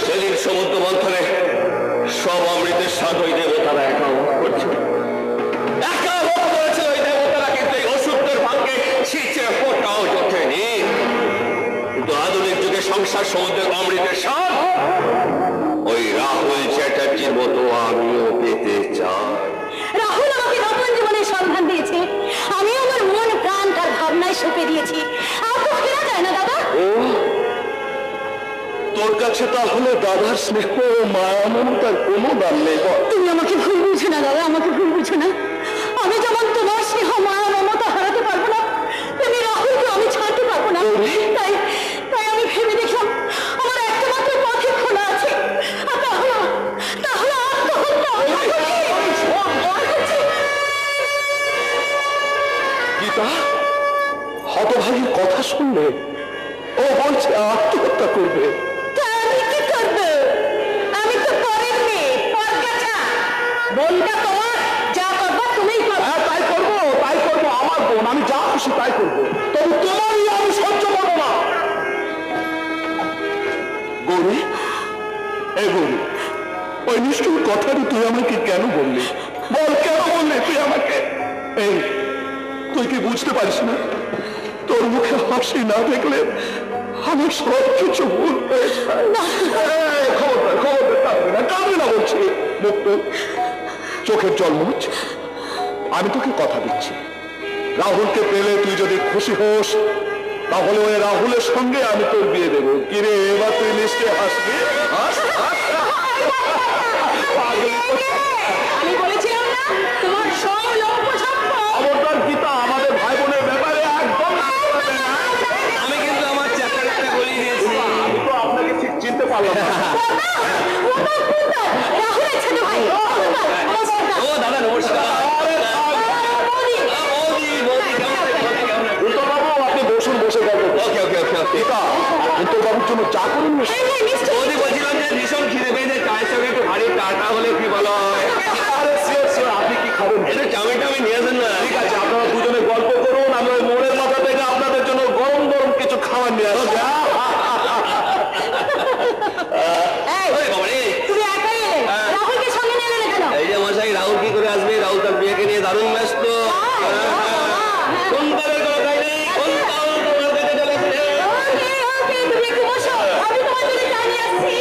সেদিন সমুদ্র মন্থনে সব অমৃতের স্বাদ ওই দেবতারা একা ভোগ করছিল। একা ভোগ করেছিল ওই দেবতারা, কিন্তু এই ওষুধের ভাগ্যে ছিঁচে ফোটাও জোটেনি। কিন্তু আধুনিক যুগে সংসার সমুদ্রের অমৃতের স্বাদ ওই রাহুল চ্যাটার্জির মতো আমিও পেতে চাই।
রাহুল আমাকে নতুন জীবনের সন্ধান দিয়েছে, আমি আমার মন প্রাণ তার ভাবনায় সঁপে দিয়েছি। আর তো ফেরা যায় না দাদা।
তোর কাছে তাহলে দাদার স্নেহ মায়া মমতার কোনো দাম নেই?
তুমি আমাকে ভুল বুঝো না দাদা, আমাকে ভুল বুঝো না। আমি যেমন তোমার স্নেহ মায়া মমতা হারাতে পারবো না, তেমনি রাহুলকে আমি ছাড়তে পারবো না। তাই তাই আমি ভেবে দেখলাম আমার একটা মাত্র পথে খোলা আছে, আর তাহলে আত্মহত্যা।
গীতা, হতভাগীর কথা শুনলে ও বলছে আত্মহত্যা করবে।
আমি কি করবো? আমি তো পরের মেয়ে, পরগাছা। বোনটা তোমার, যা করবা তুমিই করবে।
হ্যাঁ, তাই করবো, তাই করবো। আমার বোন, আমি যা খুশি তাই করবো। তবে তোমারই আমি সহ্য করবো না। গৌরী, এই গৌরী, ওই নিষ্ঠুর কথাটি তুই আমাকে কেন বললি? বল, কেন বললি তুই আমাকে? এই, তুই কি বুঝতে পারিস না? তোর মুখে হাসি না দেখলে আমার সব কিছু ভুল হয়ে যায়। খবরদার কাঁদবে না বলছি। মুক্ত চোখের জল মুছ। আমি তোকে কথা দিচ্ছি, রাহুলকে পেলে তুই যদি খুশি হোস, তাহলে ওই রাহুলের সঙ্গে আমি তোর বিয়ে দেবো। কিরে, এবার তুই নিশ্চয় হাসবি?
আমি বলেছিলাম না তোমার সব লম্ব সম্প।
খবরদার গীতা, আমাদের ভাই বোনের ব্যাপারে একদম
আমি কিন্তু আমার চ্যাটার্জিকে বলিয়ে দিয়েছি।
আমি তো আপনাকে ঠিক চিনতে পারলাম না।
রাহুলের ছোট ভাই।
ও দাদা নমস্কার।
উত্তরবাবু, আপনি বসুন, বসে গল্প করুন।
ওকে ওকে ওকে ওকে।
গীতা, উত্তরবাবুর জন্য চা করুন।
বৌদি বলছিলাম যে ভীষণ খিদে পেয়েছে, চায়ের সঙ্গে একটু ভারী টাটা হলে কি বলো হয়?
আরে শিওর শিওর, আপনি কি খাবেন?
একটু চাউমিনটা আমি নিয়ে আসেন না।
ঠিক আছে, আপনারা দুজনে গল্প করুন, আমি ওই মোড়ের মাথা থেকে আপনাদের জন্য গরম গরম কিছু খাবার নিয়ে আসবো।
ওই বাবা রে,
তুমি একাই এলে, রাহুলকে সঙ্গে নিয়ে এলে কেন?
এই যে মশাই, রাহুল কি করে আসবে? রাহুল তার বিয়েকে নিয়ে দারুণ ব্যস্ত। কুন্তলের কোনো কাজ নেই, কুন্তল তোমার কাছে চলে এসেছে।
ওকে, তুমি একটু বসো, আমি তোমার জন্য চা নিয়ে আসছি।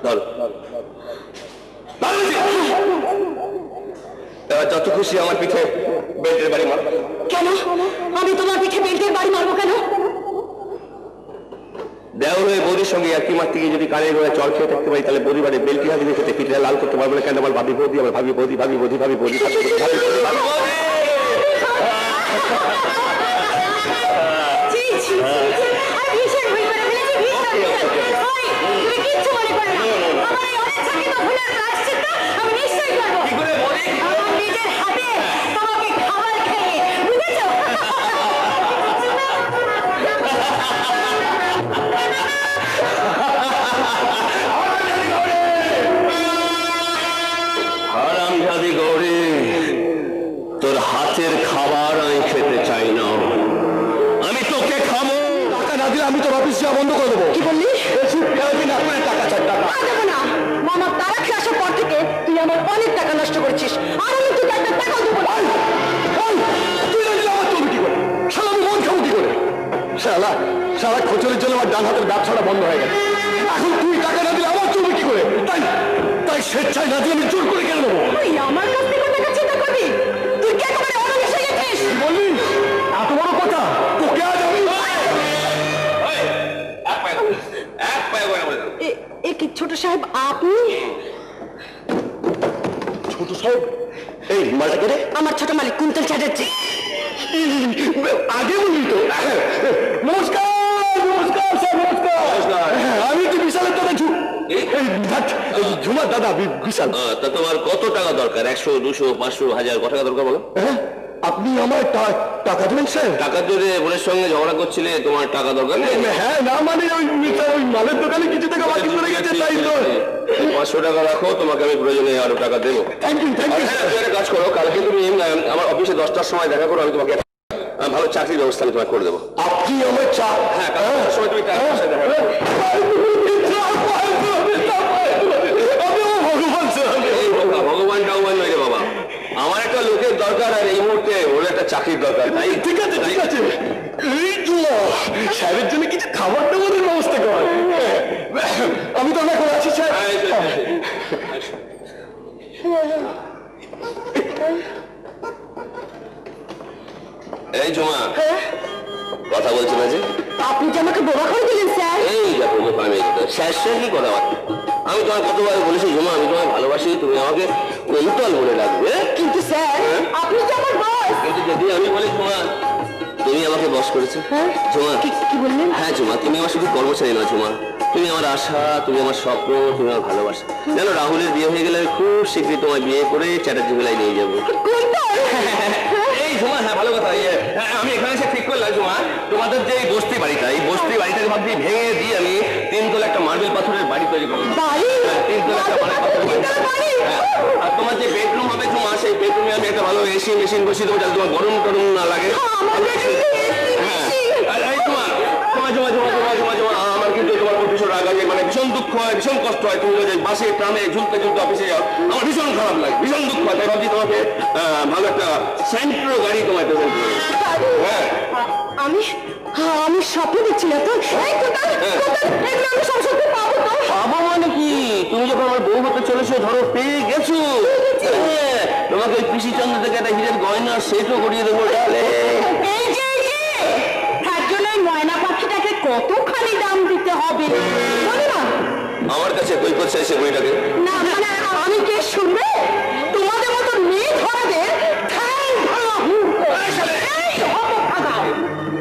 ধরো এবার যত খুশি আমার পিঠে বেল্টের বাড়ি মার।
কেন আমি তোমার পিঠে বেল্টের বাড়ি মারবো কেন?
দেওয়া হয়ে বৌদির সঙ্গে একই মারতে গিয়ে যদি কানের গোড়ায় চল খেয়ে থাকতে পারি, তাহলে বৌদি বাড়ি বেল্টি হাতে খেতে পিঠে লাল করতে পারবো না কেন? আমার ভাবি বৌদি, আমার ভাবি বৌদি, ভাবি বৌদি, ভাবি বৌদি, ভাবি বৌদি, ভাবি বৌদি, ভাবি বৌদি।
ছি, ছি, ছি, ছি। আমি ভীষণ ভুল করে ফেলেছি, ভীষণ। ওই, তুমি কিচ্ছু মনে করো না। আমার এই অনিচ্ছাকৃত ভুলের প্রায়শ্চিত্ত আমি নিশ্চয়ই করবো।
কি করে বৌদি?
আমার নিজের হাতে তোমাকে খাবার খেয়ে, বুঝেছো?
হারামজাদি গৌরী, তোর হাতের খাবার আমি খেতে চাই না, আমি তোকে খাবো।
টাকা না দিলে আমি তোর অফিস যাওয়া বন্ধ করে দেবো।
কি বললি?
বেশি ফেলবি না, করে টাকা চাই টাকা।
আর দেবো না। মামা তারা খেয়ে আসার পর থেকে তুই আমার অনেক টাকা নষ্ট করেছিস, আর আমি তোকে একটা টাকাও দেবো না।
তুই না দিলে আমার চলবে কি করে? শালা আমি মন খাবো কি করে? শালা শালা খোঁচরের জন্য আমার ডান হাতের ব্যবসাটা বন্ধ হয়ে গেছে। এখন তুই টাকা না দিলে আমার চলবে কি করে? তাই তাই স্বেচ্ছায় না দিলে আমি জোর করে কেন দেবো?
তুই আমার কাছ থেকে টাকা চিন্তা করবি? তুই কি একেবারে অনামিষ হয়ে গেছিস?
বললি এত বড় কথা? তোকে আজ আমি
এক পায়ে গয়না বলে দাও।
এ কি ছোট সাহেব আপনি?
ছোট সাহেব এই মালটা কেটে
আমার ছোট মালিক কুন্তল চ্যাটার্জি।
আগে বললি তো। নমস্কার নমস্কার স্যার নমস্কার। আমি তো বিশালের দাদা ঝুমার দাদা বিশাল।
তা তোমার কত টাকা দরকার? 100, 200, 500, 1000, কত টাকা দরকার বলো?
আপনি আমার টাকা দেবেন স্যার?
টাকার জোরে বোনের সঙ্গে ঝগড়া করছিলে, তোমার টাকা দরকার নেই?
হ্যাঁ না মানে ওই ওই মালের দোকানে কিছু টাকা বাকি পড়ে গেছে তাই তো।
500 টাকা রাখো, তোমাকে আমি প্রয়োজনে আরো টাকা দেবো।
Thank you thank you.
হ্যাঁ, তুমি একটা কাজ করো, কালকে তুমি আমার অফিসে 10টার সময় দেখা করো, আমি তোমাকে ভালো চাকরির ব্যবস্থা আমি তোমাকে করে দেবো।
আপনি আমার চা
হ্যাঁ, কালকে 10টার সময় তুমি টাকা পয়সা দেখা করো।
ভগবান স্যার
এই ভগবান টাগবান নয় রে বাবা, আমার একটা লোকের দরকার, আর এই মুহূর্তে ওর একটা চাকরির দরকার। তাই
ঠিক আছে ঠিক আছে। এই তো স্যারের জন্য কিছু খাবার দাবারের ব্যবস্থা কর। আমি তো এখন আছি স্যার।
হ্যাঁ, এই তো, এই জমা কথা বলছো না যে?
আপনি যে আমাকে বোবা করে দিলেন স্যার।
এই দেখো আমি শেষই কথা বল। আমি তোমার কতবার বলেছি জমা, আমি তোমায় ভালোবাসি, তুমি আমাকে কুন্তল বলে ডাকবে।
কিন্তু স্যার আপনি তো আমার বস।
কিন্তু যদি আমি বলি জমা তুমি আমাকে বস করেছো। জমা
কি বললেন?
হ্যাঁ জমা, তুমি আমার শুধু কর্মচারী না জমা, তুমি আমার আশা, তুমি আমার স্বপ্ন, তুমি আমার ভালোবাসা। জানো রাহুলের বিয়ে হয়ে গেলে আমি খুব শীঘ্রই তোমায় বিয়ে করে চ্যাটার্জি মেলায় নিয়ে যাবো। এই জমা হ্যাঁ ভালো কথা। আমি এখানে এসে ঠিক করলাম জমা, তোমাদের যে এই বস্তি বাড়িটা, এই বস্তি বাড়িটাকে ভাবছি ভেঙে দিয়ে আমি 3 তলা একটা মার্বেল পাথরের বাড়ি তৈরি করবো।
বাড়ি?
3 তলা একটা মার্বেল পাথরের বাড়ি। হ্যাঁ, আর তোমার যে বেডরুম হবে জমা, সেই বেডরুমে আমি একটা ভালো এসি মেশিন বসিয়ে দেবো, যাতে তোমার গরম টরম না লাগে। আমার কিন্তু তোমার উপর ভীষণ রাগ আছে, মানে ভীষণ দুঃখ হয়, ভীষণ কষ্ট হয়। তুমি যদি বাসে ট্রামে ঝুলতে ঝুলতে অফিসে যাও, আমার ভীষণ খারাপ লাগে, ভীষণ দুঃখ হয়। তাই ভাবছি তোমাকে ভালো একটা সেন্ট্রো গাড়ি তোমায় প্রেজেন্ট করবো। হ্যাঁ
আমি স্বপ্ন দেখছি না তো। এই কোথায় এগুলো আমি সব সত্যি পাবো তো?
বাবা মানে কি, তুমি যখন আমার বউ হতে চলেছো, ধরো পেয়ে গেছো। হ্যাঁ, তোমাকে ওই পিসি চন্দ্র থেকে একটা হিরের গয়না সেটও করিয়ে দেবো।
এই যে তার জন্য এই ময়না পাখিটাকে কতখানি দাম দিতে হবে বলো না?
আমার কাছে কই করছে এসে বইটাকে।
না মানে আমি কে শুনবে? তোমাদের মতো মেয়ে ধরাদের ঠ্যাং ভাঙা মূর্খ। এই হতভাগা,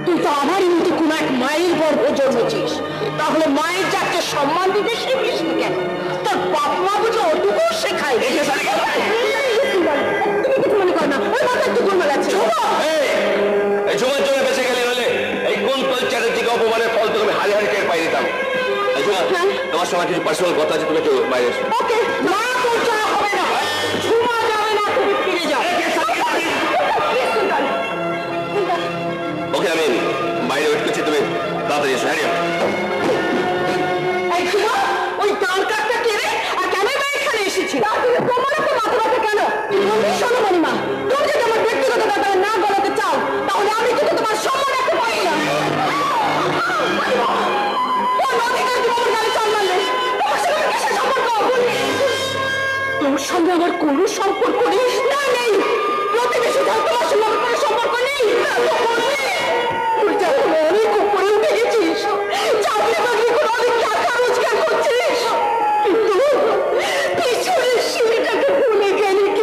তুই তো আমারই মতো কোন এক মায়ের গর্ভে জন্মেছিস, তাহলে মায়ের যাকে সম্মান দিতে শিখিস নি কেন? তোর বাপ মা বুঝে ওটুকু শেখায়। তুমি কিছু মনে কর না, ওই মাথার টুকুর মেলাচ্ছে।
এই জমার জন্য বেঁচে গেলে হলে এই কুন্তল চ্যাটার্জিকে অপমানের ফল তো তুমি হারে হারে টের পাই দিতাম। তোমার সঙ্গে কিছু পার্সোনাল কথা আছে, তুমি একটু বাইরে এসো।
ওকে, না তোর যা হবে না, ঝুমা যাবে না, তুমি ফিরে যাও।
ওকে, আমি বাইরে ওয়েট করছি, তুমি তাড়াতাড়ি এসো। হ্যাঁ
এই ঝুমা, ওই ডান কাঠটা কে রে? আর কেন বা এখানে এসেছি? তোমার একটা মাথা ব্যথা কেন? তুমি শোনো মণিমা, তুমি যদি আমার ব্যক্তিগত ব্যাপারে না গলাতে চাও, তাহলে আমি কিন্তু তোমার সম্মান রাখতে পারি না। কোন অধিকার তুমি আমার গাড়ি চাল মারলে? তোমার সাথে কিসের সম্পর্ক? তোর সঙ্গে আমার কোনো সম্পর্ক নেই। না, নেই। প্রতিবেশী যাও, তোমার সঙ্গে আমার কোনো সম্পর্ক নেই। তুই যখন অনেক উপরে উঠে গেছিস, চাকরি বাকরি করে অনেক টাকা রোজগার করছিস, কিন্তু পিছনের সিঁড়িটাকে ভুলে গেলি কি?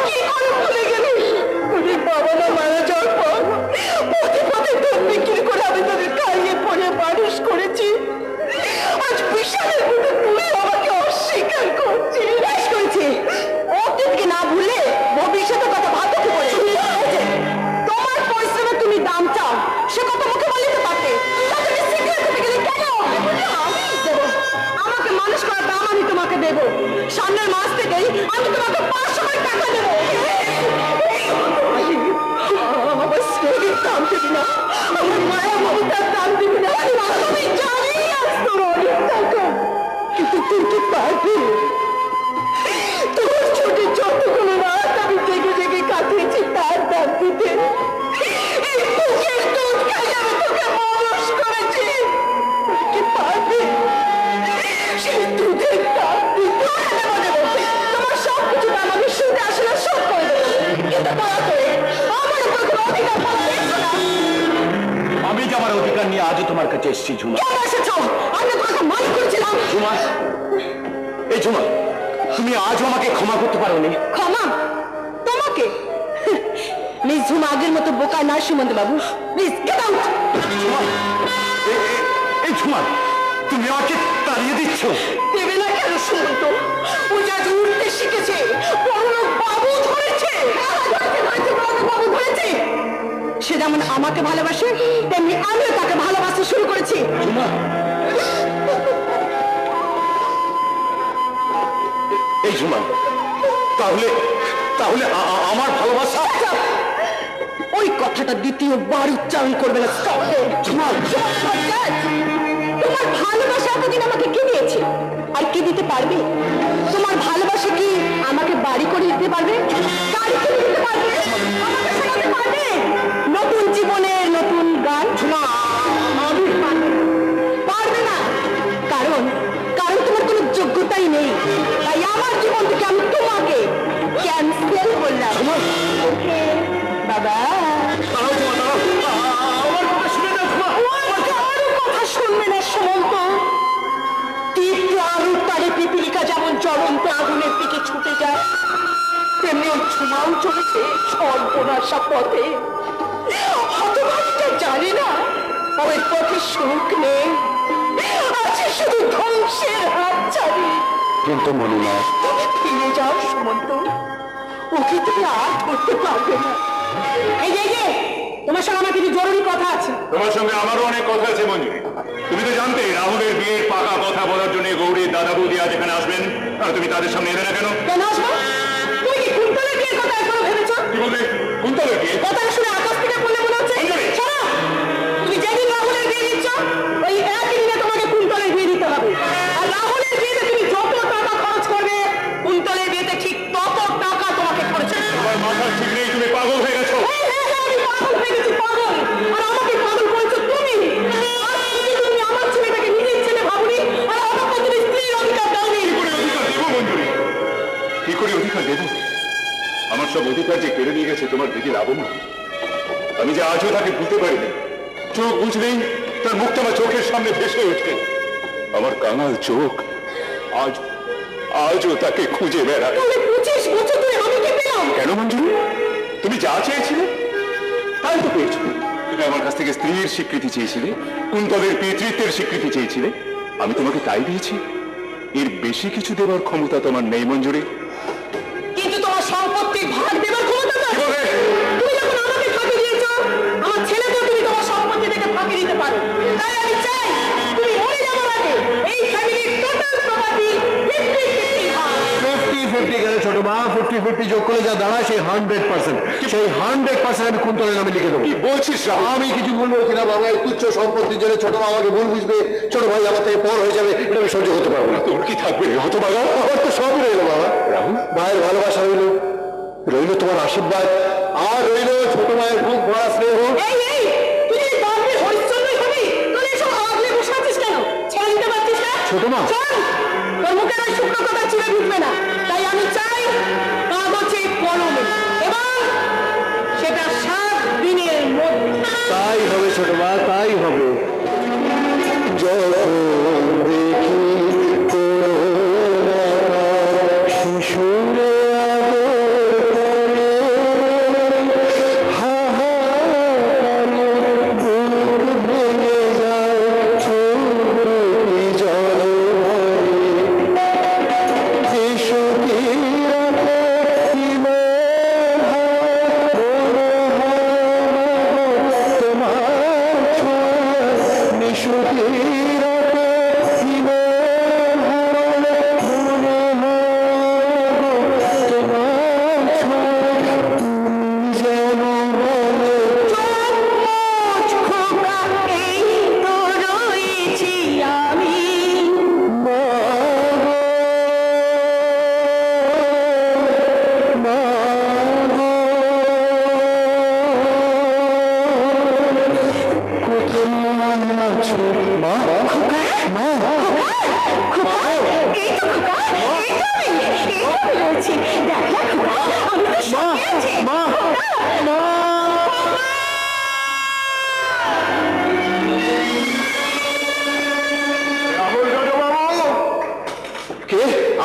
কি করে ভুলে গেলি? তোদের বাবা মা মারা যাওয়ার পর পথে পথে দুধ বিক্রি করে আমি তোদের খাইয়ে পরে মানুষ করেছি। আজ বিশালের মতো তুই আমাকে অস্বীকার করছিস। বেশ করেছি, অতীতকে না ভুলে ভবিষ্যতের কথা ভাবতে কি করে? তোমার পরিশ্রমে তুমি দাম চাও, সে কথা মুখে বলতে পারতে। তুমি সিগারেট খেতে গেলে কেন? আমি দেবো, আমাকে মানুষ করার দাম আমি তোমাকে দেবো। সামনের মাস থেকেই আমি তোমাকে 500 করে টাকা দেবো। আমার স্নেহের দাম দিবি না, আমার মায়া মমতার দাম দিবি না। আমি জানি আজ তোর অনেক টাকা, কিন্তু তুই কি পারবি? তোর ছোট যতগুলো রাত আমি জেগে জেগে কাটিয়েছি তার দাম দিতে। এই বুকের দুধ খাই আমি তোকে মানুষ করেছি, তুই কি পারবি সেই দুধের দাম দিতে? তোমার সব কিছু দাম আমি শুনতে আসলে সব করে দেবো, কিন্তু দয়া করে আমার উপর কোনো অধিকার পাওয়া না।
আমি যে আমার অধিকার নিয়ে আজও তোমার কাছে এসেছি ঝুমা।
কেন এসেছ? আমি তোমাকে মালিক করেছিলাম।
ঝুমা, এই ঝুমা, তুমি আজও আমাকে ক্ষমা করতে পারোনি।
ক্ষমা তোমাকে? মিস ঝুমা আগের মতো বোকা না সুমন্ত বাবু। Please get out.
ঝুমা, এই ঝুমা, তুমি আমাকে তাড়িয়ে দিচ্ছ।
দেবে না কেন সুমন্ত? পূজা যে উঠতে শিখেছে, বড়লোক বাবু ধরেছে। বাবু ধরেছে। সে যেমন আমাকে ভালোবাসে, তেমনি আমিও তাকে ভালোবাসতে শুরু করেছি।
ঝুমা, এই ঝুমা, তাহলে তাহলে আমার ভালোবাসা।
ওই কথাটা দ্বিতীয়বার উচ্চারণ করবে না। ঝুমা, তোমার ভালোবাসা এতদিন আমাকে কে দিয়েছে, আর কে দিতে পারবে? তোমার ভালোবাসা কি আমাকে বাড়ি করে দিতে পারবে? গাড়ি কিনে দিতে পারবে? আমাকে শেখাতে পারবে নতুন জীবনের নতুন গান? আমি পারবে না, কারণ কারণ তোমার কোনো যোগ্যতাই নেই। তাই আমার জীবন থেকে আমি তোমাকে ক্যান্সেল করলাম। ওকে বাবা।
আমার কথা শুনে নাও ঝুমা।
কারো কথা শুনবে না সুমন্ত। তীব্র আলুর তারে পিপিলিকা যেমন জ্বলন্ত আগুনের দিকে ছুটে যায়, তেমনি ওই ঝুমাও চলেছে সর্বনাশা পথে। হতভাগীটা জানি না ওই পথে সুখ নেই, আছে শুধু ধ্বংসের হাত ছাড়ি।
কিন্তু মনিমা,
তুমি ফিরে যাও সুমন্ত, ওকে তুমি আর ধরতে পারবে না। এই যে তোমার সঙ্গে আমার কিছু জরুরি কথা আছে।
তোমার সঙ্গে আমারও অনেক কথা আছে মঞ্জুরি। তুমি তো জানতে রাহুলের বিয়ের পাকা কথা বলার জন্য গৌরীর দাদা বৌদি আজ এখানে আসবেন, আর তুমি তাদের সামনে এলে না কেন?
কেন আসবো? তুমি কি কুন্তলের বিয়ের কথা একবার ভেবেছ?
কি বলবে? কুন্তলের বিয়ে?
কথাটা শুনে আকাশ থেকে বলে মনে হচ্ছে। শোনো, তুমি যেদিন রাহুলের বিয়ে দিচ্ছ, ওই একই দিনে তোমাকে কুন্তলের বিয়ে দিতে হবে। আর রাহুলের বিয়েতে তুমি যত টাকা খরচ করবে, কুন্তলের বিয়েতে ঠিক তত টাকা তোমাকে খরচ করতে হবে।
তোমার মাথার ঠিক নেই, তুমি পাগল হয়ে গেছো।
আমি পাগল হয়ে গেছি, পাগল। আর আমাকে পাগল করেছো তুমি। আর তুমি আমার ছেলেটাকে নিজের ছেলে ভাবনি, আর আমাকে তুমি স্ত্রীর অধিকার দাওনি।
কি করে অধিকার দেবো মঞ্জুরি? কি করে অধিকার দেবো? আমার সব অধিকার যে কেড়ে নিয়ে গেছে তোমার দিদি লাবণ্য। আমি যে আজও তাকে ভুলতে পারিনি। চোখ বুঝলেই তার মুখটা আমার চোখের সামনে ভেসে ওঠে। আমার কাঙাল চোখ আজও তাকে খুঁজে বেড়ায়।
তুমি 25 বছর ধরে আমি কি পেলাম?
কেন মঞ্জুরি? তুমি যা চেয়েছিলে তাই তো পেয়েছো। তুমি আমার কাছ থেকে স্ত্রীর স্বীকৃতি চেয়েছিলে, কুন্তলের পিতৃত্বের স্বীকৃতি চেয়েছিলে, আমি তোমাকে তাই দিয়েছি। এর বেশি কিছু দেওয়ার ক্ষমতা তোমার নেই মঞ্জুরি।
কিন্তু তোমার সম্পত্তির ভাগ দেবার ক্ষমতা তো আছে।
কিভাবে?
তুমি যখন আমাকে ফাঁকি দিয়েছো, আমার ছেলেকেও তুমি তোমার সম্পত্তি থেকে ফাঁকি দিতে পারো। তাই আমি চাই তুমি মরে যাওয়ার আগে এই ফ্যামিলির টোটাল প্রপার্টি 50-50 ভাগ।
50-50 গেলে ছোট মা, 50-50 যোগ করে যা দাঁড়ায় সেই 100%, সেই 100% আমি কুন্তলের নামে লিখে দেবো।
কি বলছিস রাহুল?
আমি কিছু ভুল বলছি না বাবা। এই তুচ্ছ সম্পত্তির জন্য ছোট মা আমাকে ভুল বুঝবে, ছোট ভাই আমার থেকে পর হয়ে যাবে, এটা আমি সহ্য করতে পারবো না।
তোর কি থাকবে হতভাগা?
আমার তো সবই রইলো বাবা।
রাহুল,
ভাইয়ের ভালোবাসা রইল, রইল তোমার আশীর্বাদ, আর রইল ছোট মায়ের বুক ভরা স্নেহ।
এই তুই এই বাপের হরিশ্চন্দ্রই হবি? তুই এসব আগলে বসে আছিস কেন? ছেড়ে দিতে পারছিস না?
ছোট মা।
শোন, তোর মুখের ওই শুকনো কথা চিড়ে ঢুকবে না। তাই আমি চাই কাগজে কলমে, এবং সেটা 7 দিনের মধ্যে।
তাই হবে ছোট মা, তাই হবে। যখন দেখি শিশুরে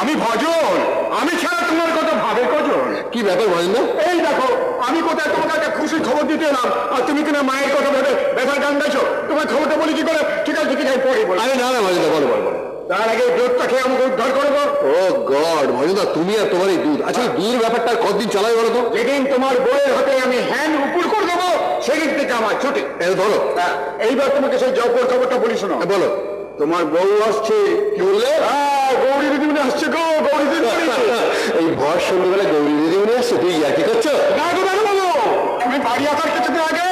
আমি ভজন, আমি ছাড়া তোমার কত ভাবে কজন।
কি ব্যাপার বলেন না?
এই দেখো, আমি কোথায় তোমাকে একটা খুশির খবর দিতে এলাম, আর তুমি কিনা মায়ের কথা ভেবে ব্যথার গান গাইছো। তোমার খবরটা বলি কি করে? ঠিক আছে, ঠিক আছে, পরে বলো।
আরে না না ভজনদা, বলো বলো বলো।
তার আগে দুধটা খেয়ে আমাকে উদ্ধার করবো।
ও গড ভজনদা, তুমি আর তোমার এই দুধ, আচ্ছা দুধের ব্যাপারটা আর কতদিন চালাই বলো তো?
যেদিন তোমার বইয়ের হাতে আমি হ্যান্ড উপর করে দেবো, সেদিন থেকে আমার ছুটি।
ধরো
এইবার তোমাকে সেই জব্বর খবরটা বলি, শোনো।
বলো।
তোমার বউ আসছে।
কি বললে?
গৌরী দিদিমণি আসছে গো, গৌরী দিদিমণি।
এই ভর সন্ধ্যেবেলা গৌরী দিদিমণি আসছে, তুই আর কি করছো?
না গো দাদু বাবু, তুমি বাড়ি আসার কিছুদিন আগে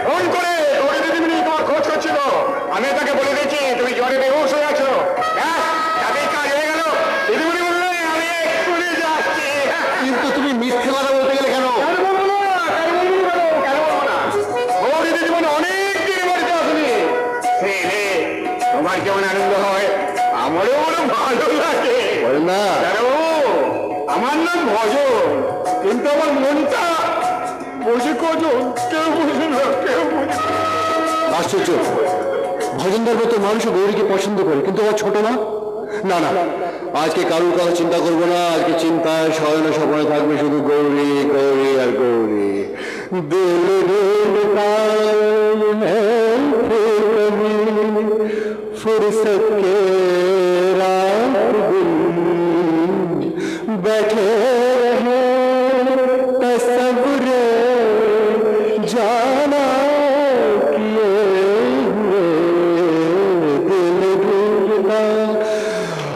ফোন করে গৌরী দিদিমণি তোমার খোঁজ করছিল। আমি তাকে বলে দিয়েছি তুমি জ্বরে বেহুশ হয়ে আছো। তাদের কাজ হয়ে গেল। দিদিমণি বললে আমি এক্ষুনি যাচ্ছি।
কিন্তু তুমি মিথ্যে কথা বলতে গেলে কেন?
কেন বলবো না? কেন বলবো না? গৌরী দিদিমণি অনেক দিন বাড়িতে আসেনি। তোমার কেমন আনন্দ হয়? আমারও বড় ভালো লাগে।
বলেন না।
আমার নাম ভজন, কিন্তু আমার মনটা বসে কজন, কেউ বুঝে না, কেউ বুঝে না।
আশ্চর্য, ভজনদার মতো মানুষও গৌরীকে পছন্দ করে, কিন্তু আমার ছোট না। না না, আজকে কারুর কথা চিন্তা করবো না। আজকে চিন্তায় শয়নে স্বপ্নে থাকবে শুধু গৌরী, গৌরী আর গৌরী। দিল फुर्सत के रात दिन बैठे रहे तसव्वुर जाना किए हुए दिल ढूंढना।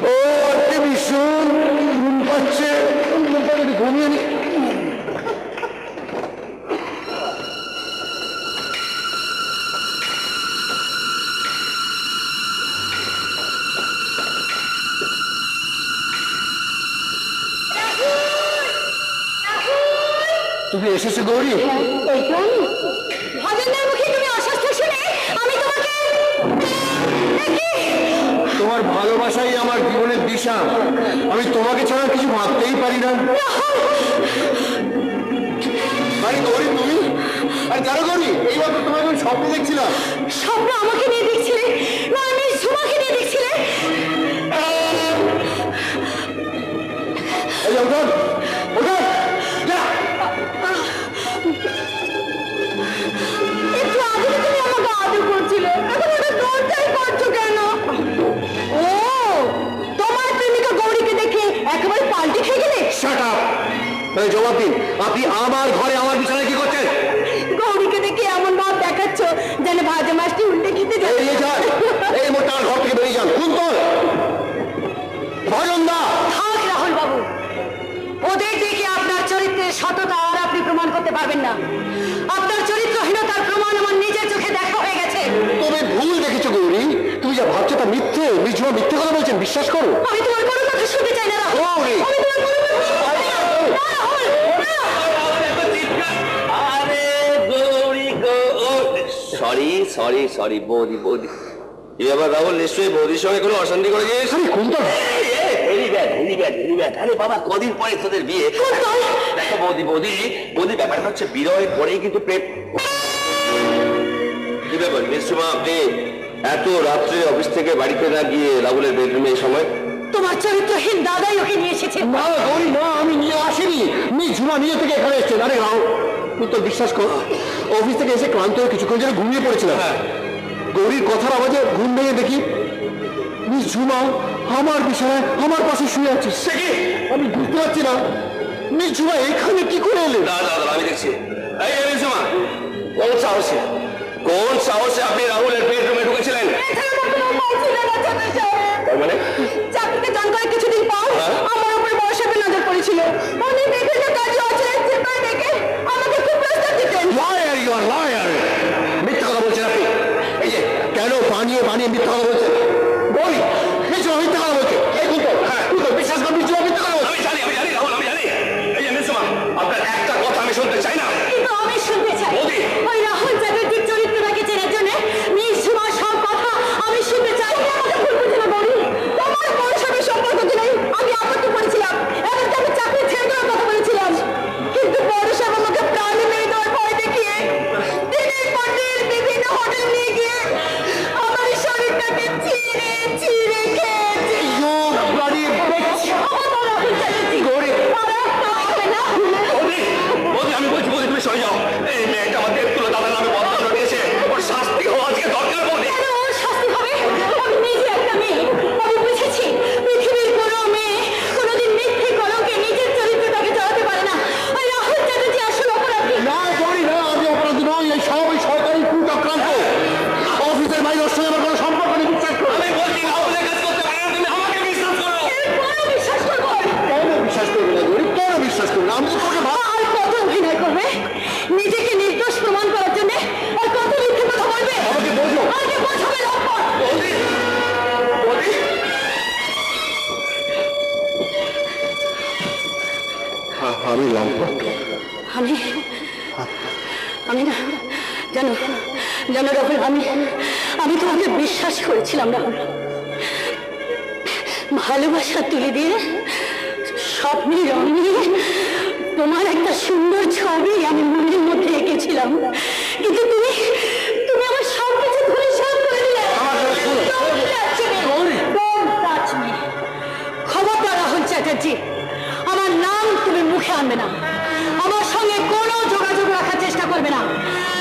ও একটা ভীষণ ঘুম পাচ্ছে, ঘুমিয়ে নি। তুমি এসেছো গৌরী?
ভজনদার মুখে তুমি অসুস্থ শুনে আমি তোমাকে
তোমার ভালোবাসাই আমার জীবনের দিশা। আমি তোমাকে ছাড়া কিছু ভাবতেই পারি না। আরে গৌরী তুমি? আরে জানো গৌরী, এইবার তো তোমাকে আমি স্বপ্ন দেখছিলাম।
স্বপ্ন আমাকে নিয়ে দেখছিলে না আমি সুমাকে নিয়ে দেখছিলে?
এই ওঠো, ওঠো, যা।
একটু আগে তো তুমি আমাকে আদর করছিলে, এখন ওটা দরজাই করছো কেন? ও, তোমার প্রেমিকা গৌরীকে দেখে একেবারে পাল্টি খেয়ে গেলে?
Shut up! তাহলে জবাব দিন, আপনি আমার ঘরে আমার বিছানায় কি করছেন?
গৌরীকে দেখে এমন ভাব দেখাচ্ছ যেন ভাজা মাছটি উল্টে খেতে যাবে।
বেরিয়ে যান, এই মোটা ঘর থেকে বেরিয়ে যান। কুন্তল, ভজনদা।
থাক রাহুল বাবু, ওদের দেখে আপনার চরিত্রের সততা আর আপনি প্রমাণ করতে পারবেন না। আপনার চরিত্রহীনতার প্রমাণ আমার নিজের চোখে দেখা হয়ে গেছে।
তুমি ভুল দেখেছো গৌরী, তুমি যা ভাবছো তা মিথ্যে। মিঠুয়া মিথ্যে কথা বলছেন, বিশ্বাস করো।
আমি তোমার কোনো কথা শুনতে চাই না রাহুল।
গৌরী!
আমি তোমার কোনো কথা শুনতে চাই না। না, রাহুল, না।
আরে গৌরী গো, সরি সরি সরি, বৌদি বৌদি এবার রাহুল নিশ্চয়ই বৌদির সঙ্গে কোনো অশান্তি করেছিস?
আরে কুন্তল,
ভেরি ব্যাড। আরে বাবা, কদিন পরে তোদের বিয়ে। দেখো বৌদি ব্যাপারটা হচ্ছে বিরহের পরেই কিন্তু প্রেম। কি ব্যাপার নিশ্চুমা, আপনি এত রাত্রে অফিস থেকে বাড়িতে না গিয়ে রাহুলের বেডরুমে এই সময়?
তোমার চরিত্রহীন দাদাই ওকে নিয়ে এসেছে।
না গৌরী না, আমি নিয়ে আসিনি। ঝুমা নিজে থেকে এখানে এসছে। আরে রাহুল, কুন্তল বিশ্বাস কর, অফিস থেকে এসে ক্লান্ত হয়ে কিছুক্ষণ যেন ঘুমিয়ে পড়েছিলাম। গৌরীর কথার আওয়াজে ঘুম ভেঙে দেখি মিস ঝুমা আমার বিছানায় আমার পাশে শুয়ে আছে। সে কি? আমি বুঝতে পারছি না মিস ঝুমা এখানে কি করে এলেন।
দাদা আমি দেখছি। এই নিশ্চুমা, কোন সাহসে আপনি রাহুলের বেডরুমে ঢুকেছিলেন? মানে
চাকরিতে জয়েন করে কিছুদিন পর আমার উপর বড় সাহেবের নজর পড়েছিল। উনি বিভিন্ন কাজে অচেনা চেপায় রেখে আমাকে খুব প্রস্তাব দিতেন।
Liar, you are liar. মিথ্যা কথা বলছেন আপনি। এই যে কেন বানিয়ে মিথ্যা কথা বলছেন? গৌরী মিস ঝুমা মিথ্যা কথা বলছে। এই কুন্তল, কুন্তল বিশ্বাস কর, মিস ঝুমা মিথ্যা কথা বলছে।
আমি জানি রাহুল, আমি জানি। এই যে নিশ্চুমা, আপনার একটা কথা আমি শুনতে চাই না।
কিন্তু আমি শুনতে চাই।
বৌদি।
ওই রাহুল চ্যাটার্জির চরিত্রটাকে চেনার জন্য মিস ঝুমার সব কথা আমি শুনতে চাই। আমাকে ভুল বুঝে না গৌরী, তোমার বড় সাহেবের সম্পর্ক কি নেই? আমি আপত্তি করেছিলাম, এমনকি আমি চাকরি ছেড়ে দেওয়ার কথা বলেছিলাম, কিন্তু বড় সাহেব আমাকে প্রাণে মেরে দেওয়ার ভয় দেখিয়ে দিনের পর দিন বিভিন্ন হোটেল নিয়ে গিয়ে আমার শরীরটাকে চিড়ে খেয়েছে।
You bloody bitch! গৌরী,
বৌদি আমি বলছি, তুমি সরে যাও। এই মেয়েটা আমার দেব তুলে দাদার নামে বদনাম রটিয়েছে। ওর শাস্তি হওয়া আজকে দরকার বৌদি।
কেন ওর শাস্তি হবে? আমি নিজে একটা মেয়ে, আমি বুঝেছি পৃথিবীর কোনো মেয়ে কোনোদিন মিথ্যে কলঙ্কে নিজের চরিত্রটাকে জড়াতে পারে না। ওই রাহুল চ্যাটার্জি আসল অপরাধী।
না গৌরী না, আমি অপরাধী নই। এই সব ওই সরকারি কুচক্রান্ত। অফিসের বাইরে ওর সঙ্গে আমার কোনো সম্পর্ক নেই, বিশ্বাস করো।
আমি বলছি রাহুলের কাজ করতে পারে না, তুমি আমাকে বিশ্বাস করো।
এরপরও বিশ্বাস করবো?
কেন বিশ্বাস করবে না গৌরী? কেন বিশ্বাস করবে না? আমি তো তোকে
আর কত অভিনয় করবে নিজেকে নির্দোষ প্রমাণ করার জন্য? আর কত মিথ্যে কথা বলবে?
আমাকে বোঝো।
আমাকে বোঝাবে লম্পট।
আমি লম্পট।
আমি আমি না জানো রাহুল, আমি তোমাকে বিশ্বাস করেছিলাম রাহুল। ভালোবাসা তুলে দিয়ে স্বপ্নের রং নিয়ে তোমার একটা সুন্দর ছবি আমি মনের মধ্যে এঁকেছিলাম, কিন্তু তুমি আমার সব কিছু ধূলিসাৎ করে দিলে। Don't touch me! খবরদার রাহুল চ্যাটার্জি, আমার নাম তুমি মুখে আনবে না, আমার সঙ্গে কোনো যোগাযোগ রাখার চেষ্টা করবে না।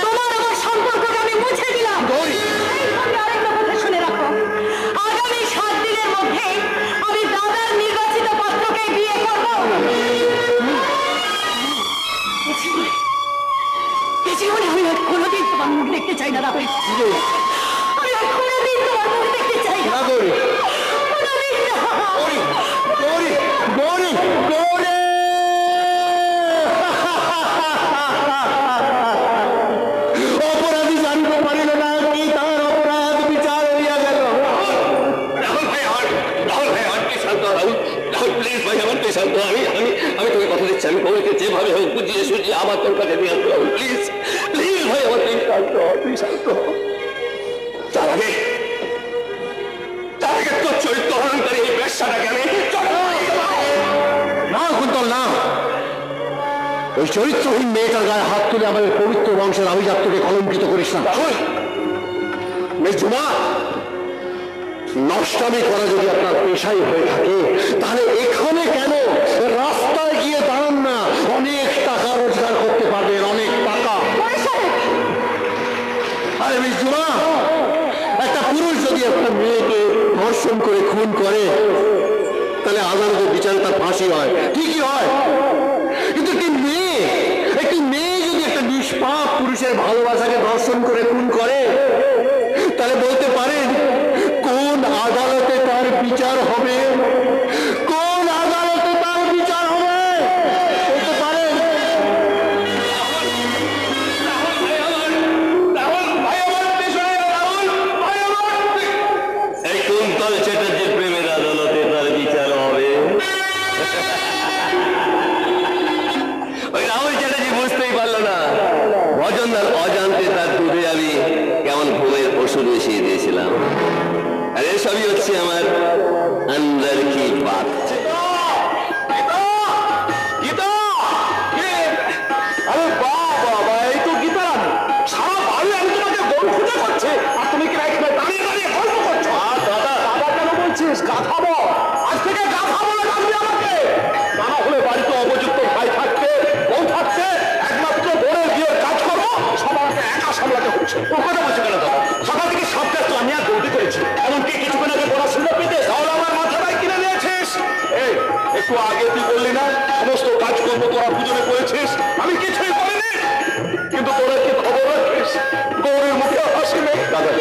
তোমার আমার সম্পর্ককে আমি মুছে দিলাম। এই সঙ্গে আরেকটা কথা শুনে রাখো, আগামী 7 দিনের মধ্যে আমি দাদার নির্বাচিত পাত্রকে বিয়ে করব। এই জীবনে আমি আর কোনোদিন তোমার মুখ দেখতে চাই না রাহুল। আমি আর কোনোদিন তোমার মুখ দেখতে চাই না।
গৌরী,
কোনোদিন না।
গৌরী, গৌরী, গৌরী! অপরাধী জানিতে পারিল না কি তার অপরাধ বিচার হইয়া গেল।
রাহুল ভাই আমার তুই শান্ত হ, রাহুল প্লিজ ভাই আমার তুই শান্ত হ। আমি তোকে কথা দিচ্ছি, আমি গৌরীকে যেভাবে হোক বুঝিয়ে সুঝিয়ে আমার তোর কাছে নিয়ে আসবো। প্লিজ ভাই আমার তুই শান্ত হ। তার আগে তোর চরিত্র হরণকারী এই ব্যবসাটাকে আমি
না কুন্তল না, ওই চরিত্রহীন মেয়েটার গায়ে হাত তুলে আমাদের পবিত্র বংশের আভিজাত্যকে কলঙ্কিত করিস না।
রাহুল
মিস ঝুমা, নষ্টামি করা যদি আপনার পেশাই হয়ে থাকে তাহলে এখানে কেন রাস্তায় গিয়ে দাঁড়ান না? অনেক টাকা রোজগার করতে পারবেন, অনেক টাকা। আরে মিস ঝুমা, একটা পুরুষ যদি একটা মেয়েকে ধর্ষণ করে খুন করে তাহলে আদালতের বিচারে তার ফাঁসি হয়, ঠিকই হয়। কিন্তু একটি মেয়ে যদি একটা নিষ্পাপ পুরুষের ভালোবাসাকে ধর্ষণ করে খুন করে তাহলে বলতে পারেন কোন আদালতে তার বিচার হবে? কোন আদালতে তার বিচার হবে বলতে পারেন?
এই কুন্তল চ্যাটার্জির প্রেমের আদালতে তার বিচার হবে। ওই রাহুল চ্যাটার্জি বুঝতেই পারলো না ভজনদার অজান্তে তার দুধে আমি কেমন ঘুমের ওষুধ মিশিয়ে দিয়েছিলাম। বাদ।
আরে বাবা, এই তো গীতা রানী। সারা বাড়ি আমি তোমাকে গরু খুঁজে করছে আর তুমি কি এখানে দাঁড়িয়ে দাঁড়িয়ে গল্প করছো? আর দাদা কেন বলছিস? গাধা বল, আজ থেকে গাধা বলে ডাকবি আমাকে। তা না হলে বাড়িতে অপযুক্ত ভাই থাকতে, বউ থাকতে, একমাত্র বোনের বিয়ের কাজ করবো, সব আমাকে একা সামলাতে হচ্ছে। ও কথা বলছো কেন দাদা? সকাল থেকে সব কাজ তো আমি আর বৌদি করেছি। এমনকি কিছুক্ষণ আগে বড় সুন্দর পেতে তাহলে আমার মাথাটাই কিনে নিয়েছিস। এই একটু আগে তুই বললি না সমস্ত কাজকর্ম তোরা দুজনে করেছিস, আমি কিছুই করিনি। কিন্তু তোরা কি খবর রাখিস? গৌরীর মুখে হাসি নেই। দাদা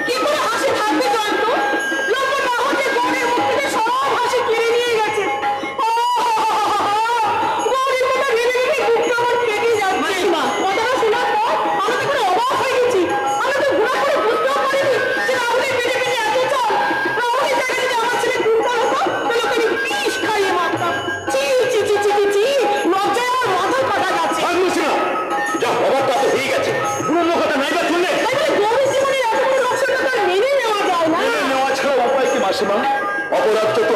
কি করে হাসি থাকবে জয়ন্ত? লম্বা না হতে গৌরীর মুখ থেকে সব হাসি কেড়ে নিয়ে গেছে। গৌরীর কথা ভেবে ভেবে বুকটা আমার ফেটে যাচ্ছে। কথাটা শোনার পর আমি তো পুরো অবাক হয়ে গেছি। আমি তো ঘোরা করে বুঝতেও পারিনি যে রাহুলের পেটে পেটে এত চাল। রাহুলের জায়গায় যদি আমার ছেলে ঘুরতে হতো তাহলে ওকে আমি বিষ খাইয়ে মারতাম। চি চি চি চি চি, লজ্জায় আমার মাথা ফাটা যাচ্ছে।
বুঝছি না, যা হবার তা তো হয়ে গেছে। পুরনো কথা নাই বা শুনলে
তাই বলে গৌরীর জীবনের এত বড় রহস্যটা তো আর মেনে নেওয়া যায় না।
মেনে নেওয়া ছাড়া উপায় কি মাসিমা? অপরাধটা তো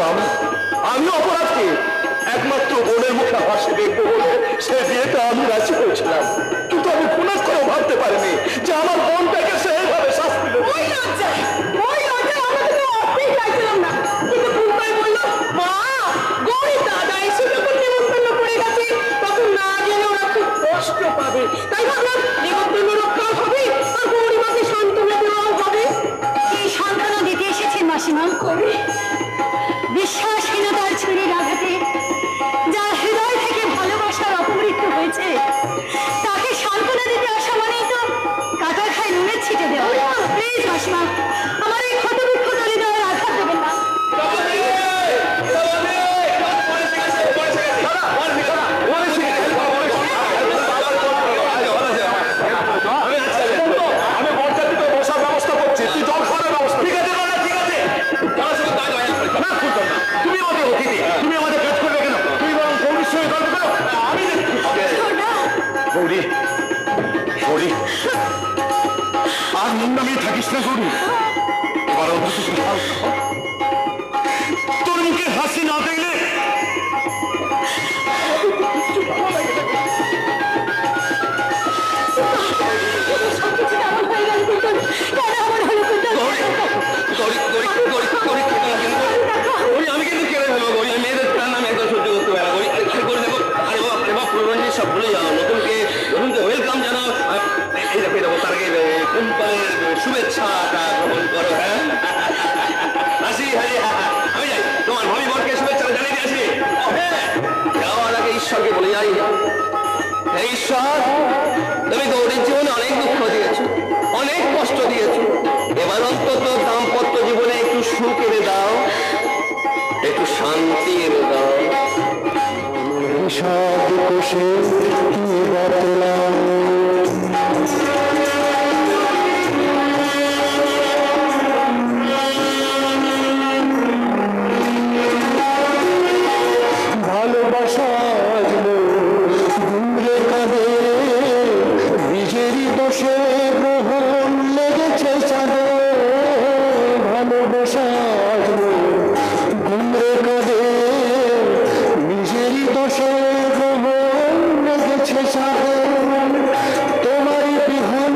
আমি অপরাধকে একমাত্র বোনের মুখে হাসি দেখবো বলে সে বিয়েতে আমি রাজি হয়েছিলাম। কিন্তু আমি পুনঃ করেও ভাবতে পারিনি যে আমার বোনটাকে সে এইভাবে শাস্তি দেবে।
ওই লজ্জায় আমরা তো আসতেই চাইছিলাম না। কিন্তু ফুলপাই বলল, মা গৌরী দাদা এসে যখন নিমন্ত্রণ করে গেছে তখন না গেলে ওরা খুব কষ্ট পাবে। তাই ভাবলাম নিমন্ত্রণ রক্ষা হবে আর গৌরী মাকে সান্ত্বনা দেওয়াও হবে। এই সান্ত্বনা দিতে এসেছেন মাসিমা। বিশ্বাসহীনতার ছুরির আঘাতে যার হৃদয় থেকে ভালোবাসার অপমৃত্যু হয়েছে তাকে সান্ত্বনা দিতে আসা মানেই তো কাটা খায় নুনের ছিটে দেওয়া। প্লিজ মাসিমা, আমার এই ক্ষত বিক্ষত হৃদয়ের আঘাত দেবেন না।
আমি বরযাত্রীকে বসার ব্যবস্থা করছি, তুই জল খাওয়ার ব্যবস্থা। ঠিক আছে দাদা, ঠিক আছে। না খুলতাম না, তুমি আমাদের অতিথি, তুমি আমাদের কাজ করবে কেন? তুমি বরং গৌরীর সঙ্গে গল্প করো, আমি দেখছি। গৌরী, গৌরী, আর মন নামিয়ে থাকিস না গৌরী। এবার অন্তত তুই হাল খাও। তোর মুখে হাসি না দেখলে
সবকিছু কেমন হয়ে গেল কুন্তল? কেন এমন হলো কুন্তল?
আমি কিন্তু কেড়ে ফেলবো গৌরী। আমি মেয়েদের প্রাণ আমি একদম সহ্য করতে পারি না গৌরী। আরে কি করে দেবো? আরে বাবা পুরনো সব ভুলে যাও, নতুনকে ওয়েলকাম জানাও। এই দেখো তার আগে কুন্তলের শুভেচ্ছাটা গ্রহণ করো। হ্যাঁ আসি, আমি যাই, তোমার ভাবি বরকে শুভেচ্ছা জানিয়ে দিয়ে আসি। হ্যাঁ যাওয়ার আগে ঈশ্বরকে বলে যাই, হে ঈশ্বর, তুমি গৌরীর জীবনে অনেক দুঃখ দিয়েছো, অনেক কষ্ট দিয়েছো। এবার অন্তত দাম্পত্য জীবনে একটু সুখ এনে দাও, একটু শান্তি এনে দাও।
বিষাদ কোষে কি বাতলাম ভালোবাসা ঘুমরে কাঁদে, নিজেরই দোষে গ্রহণ লেগেছে চাঁদে। ভালোবাসা ঘুমরে কাঁদে, নিজেরই দোষে গ্রহণ লেগেছে চাঁদে। তোমারই বিহান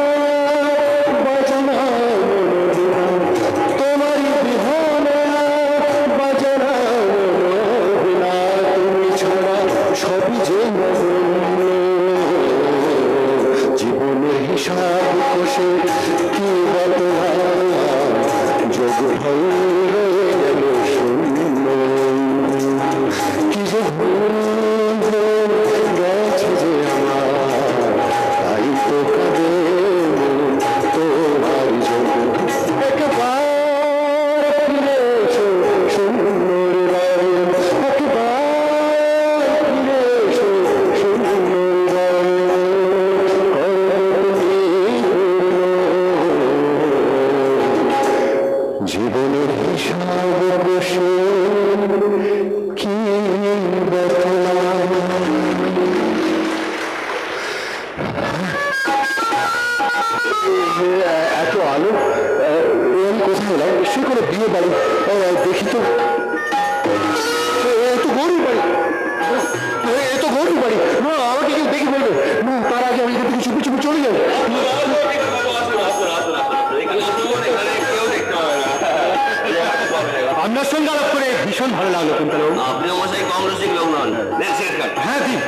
ভালো লাগলো কুন্তলবাবু।
আপনি মশাই কম রসিক লোক নন। নেন সিগারেট খান।
হ্যাঁ দিন,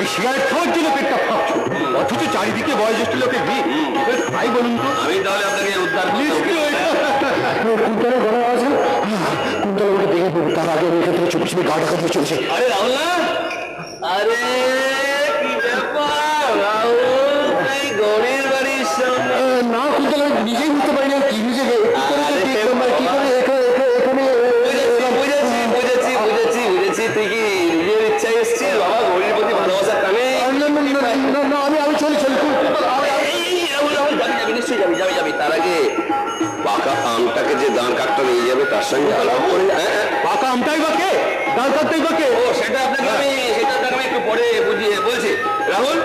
এই সিগারেট খাওয়ার জন্য পেটটা ফাঁপছো, অথচ চারিদিকে বয়োজ্যেষ্ঠ লোকের ভিড়, তাই বলুন তো।
আমি তাহলে আপনাকে উদ্ধার
কুন্তলের ঘরে আছে, কুন্তলবাবুকে দেখে পড়বো, তার আগে আমি এখান থেকে চুপি চুপি গা ঢাকা দিয়ে চলছে।
আরে রাহুল না, আরে কি ব্যাপার রাহুল, এই গৌরীর বাড়ির সামনে?
না কুন্তলবাবু, নিজেই বুঝতে পারি না কি নিজে কি করে এখানে।
বুঝেছি তুই কি নিজের ইচ্ছায় এসেছিস বাবা, গৌরীর প্রতি ভালোবাসা টানে?
আমি চলি
নিশ্চয়ই যাবি। তার আগে পাকা আমটাকে যে দাঁড় কাঠটা নিয়ে যাবে তার সঙ্গে আলাপ করে।
পাকা আমটাই বা কে, দাঁড় কাটতেই বা কে?
ও সেটা আপনাকে আমি একটু পরে বুঝিয়ে বলছি। রাহুল,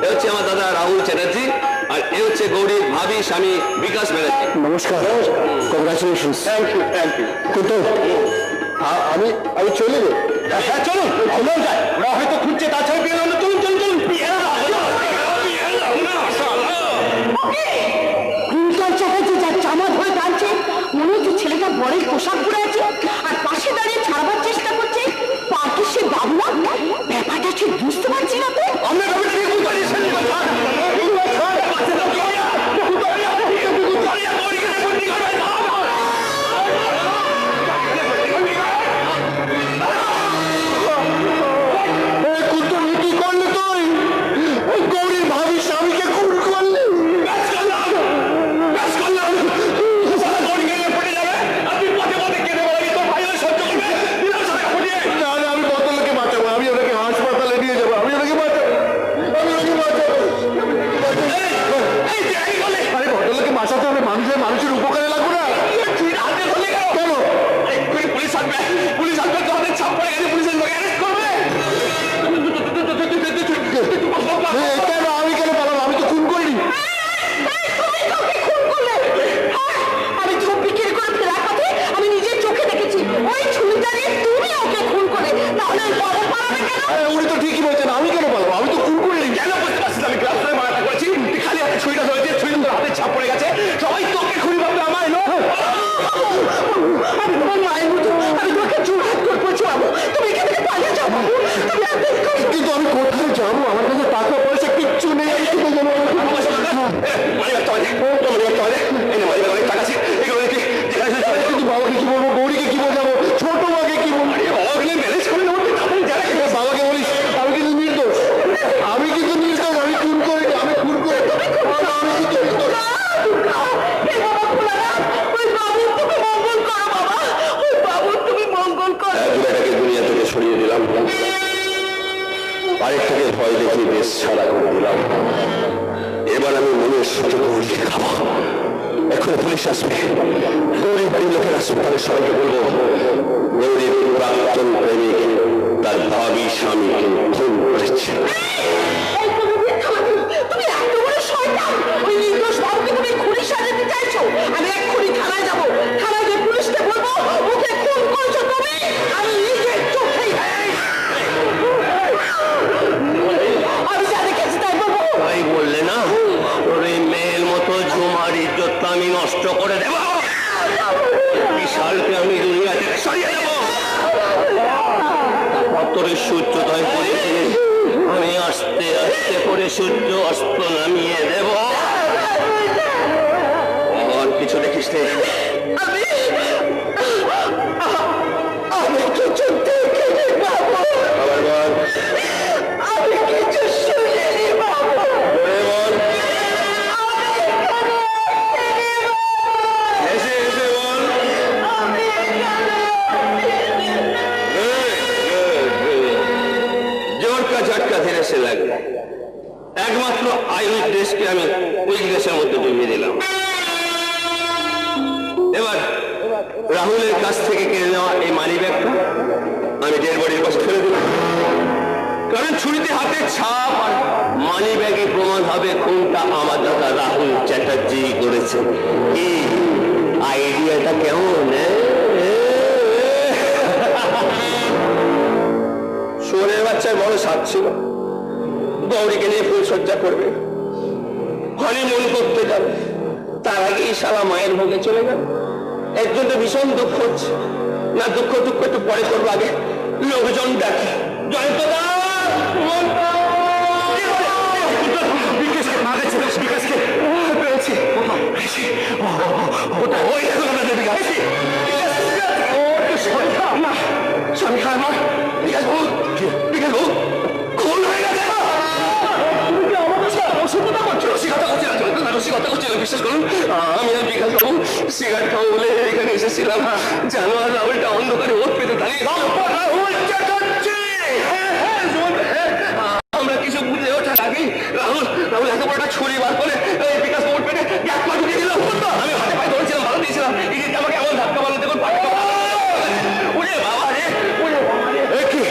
এ হচ্ছে আমার দাদা রাহুল চ্যাটার্জি, আর এ হচ্ছে গৌরীর ভাবি স্বামী বিকাশ ব্যানার্জি।
নমস্কার, কংগ্রাচুলেশন। Thank you. কুন্তল, আমি চলে রে। হ্যাঁ চলুন, আমরাও যাই, ওরা হয়তো খুঁজছে, তাছাড়া বিয়ে হলো। চলুন।
কুন্তল চ্যাটার্জি যার চামা ধরে টানছে, মনে হচ্ছে ছেলেটা বরের পোশাক পরে আছে আর পাশে দাঁড়িয়ে ছাড়বার চেষ্টা করছে। পার্টি সে বাবলা, ব্যাপারটা ঠিক বুঝতে পারছি না তো।
মানুষের উপকারে লাগবে না কেন?
পুলিশ আসবে তো আমাদের ছাপ পড়ে গেছে, পুলিশের লোক অ্যারেস্ট করবে।
কেন আমি কেন পালাম? আমি তো খুন করিনি।
আমি চোখ বিক্রি করে ফেরার পথে আমি নিজের চোখে দেখেছি ওই ছুরিটা নিয়ে তুমি ওকে খুন করে, তাহলে বড় পালাবে কেন?
উনি তো ঠিকই বলছেন, আমি কেন পালাবো? আমি তো খুন করিনি।
কেন বুঝতে পারছিস? আমি ক্লাস ধরে মারাটা করেছি, তুই খালি হাতে ছুরিটা ধরেছে, ছুরিটা তোর হাতে ছাপ পড়ে গেছে, সবাই তোকে খুনি ভাববে আমায় না।
আমি তোমার মায়ের মতো, আমি তোমাকে জোরহাত করে বলছি বাবু, তুমি এখান থেকে পালিয়ে যাও বাবু, তুমি আর দেরি করো না।
কিন্তু আমি কোথায় যাবো? আমার কাছে টাকা পয়সা কিচ্ছু নেই। আমি কোথায় যাবো? কিন্তু বাবাকে কি বলবো, গৌরীকে কি বোঝাবো, ছোট মাকে কি বলবো? বাবাকে বলিস আমি কিন্তু নির্দোষ, আমি খুন করিনি, আমি খুন করি।
দুনিয়া থেকে সরিয়ে দিলাম, বাড়ির থেকে ভয় দেখে দেশ ছাড়া করে দিলাম। এবার আমি মনের সুযোগ গৌরীকে খাবো। এখন পুলিশ আসবে, গৌরীর বাড়ির লোকের আসবে, তাদের সবাইকে বলবো গৌরীর প্রাক্তন প্রেমিক তার ভাবি স্বামীকে খুন করেছে।
তুমি এত বড় শয়তান, ওই নির্দোষ বাবুকে তুমি খুনি সাজাতে চাইছো। আমি এক্ষুনি থানায় যাবো, থানায় গিয়ে পুলিশকে বলবো ওকে খুন করেছো তুমি। আমি নিজের চোখেই আমি যা দেখেছি তাই বলবো।
তাই বললে না, তোর এই মেয়ের মতো ঝুমার ইজ্জত আমি নষ্ট করে দেব, বিশালকে আমি দুনিয়া থেকে সরিয়ে দেব। অতরের সূর্যোদয় করেছে, আমি আস্তে আস্তে করে সূর্য অস্ত নামিয়ে দেব। আর কিছু দেখিস নে।
আমি কিছু দেখিনি বাবু, আমি কিছু শুনিনি বাবু।
ঝটকা ধীরে সে লাগবে, একমাত্র আয়ুষ দেশকে আমি উইকনেসের মধ্যে ডুবিয়ে দিলাম। এবার রাহুলের কাছ থেকে কিনে নেওয়া এই মানি ব্যাগটা আমি ডেড বডির পাশে ফেলে দিলাম, কারণ ছুরিতে হাতে ছাপ আর মানি ব্যাগে প্রমাণ হবে কোনটা আমার দাদা রাহুল চ্যাটার্জি করেছে। কি আইডিয়াটা কেমন? সোরের বাচ্চায় বড় স্বাদ ছিল, গৌরীকে নিয়ে ফুলসজ্জা করবে, হনিমুন করতে যাবে, তার আগেই শালা মায়ের ভোগে চলে গেল। এর জন্য ভীষণ দুঃখ হচ্ছে। না দুঃখ দুঃখ একটু পরে করবো, আগে লোকজন ডাকি। জয়ন্ত দা, বিকাশকে মা গেছে, বিকাশকে পেয়েছি। ওই এখন আমরা দেবী গাইছি। স্বামী খায় আমার বিকাশ বাবু, বিকাশ বাবু খুন হয়ে গেছে। বিশ্বাস করুন, আমি আর বিকাশ বাবু সিগারেট খাবো বলে এখানে এসেছিলাম। জানোয়ার রাহুলটা অন্ধকারে ওত পেতে দাঁড়িয়ে আমরা কিছু বুঝে ওঠার আগেই রাহুল রাহুল এত বড় একটা ছুরি বার করে বিকাশ বাবুর পেটে এক পা ঢুকিয়ে দিল। আমি হাতে পায়ে ধরেছিলাম, ভালো দিয়েছিলাম, আমাকে এমন ধাক্কা মারলো দেখুন। উড়ে বাবা রে, উড়ে বাবা রে।
কি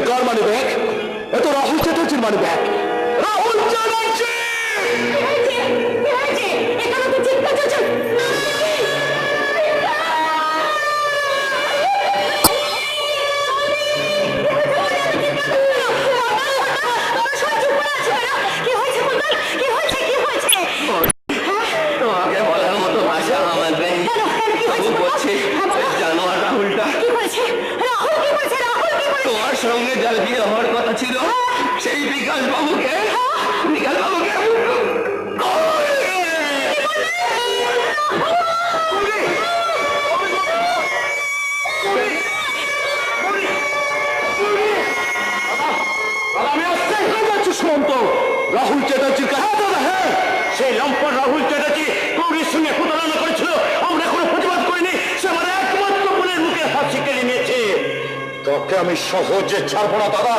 কার মানে ব্যাগ? এ তো রাহুল চ্যাটার্জির মানে ব্যাগ।
রাহুল চ্যাটার্জি!
এখানে তো চিৎকার চলছে।
তোমাকে বলার মতো ভাষা আমার নেই। বাবু বলছে জানোয়ার রাহুলটা তোমার সঙ্গে যার বিয়ে হওয়ার কথা ছিল সেই বিকাশ বাবুকে, বিকাশ বাবুকে
সুমন্ত, রাহুল চ্যাটার্জির কাছে। হ্যাঁ, সেই লম্পট রাহুল চ্যাটার্জি গৌরীর সঙ্গে প্রতারণা করেছিল। আমরা এখনো প্রতিবাদ করিনি। সে আমার একমাত্র বোনের মুখে ফাঁসি কেড়ে নিয়েছে। তোকে আমি সহজে ছাড়বো না দাদা,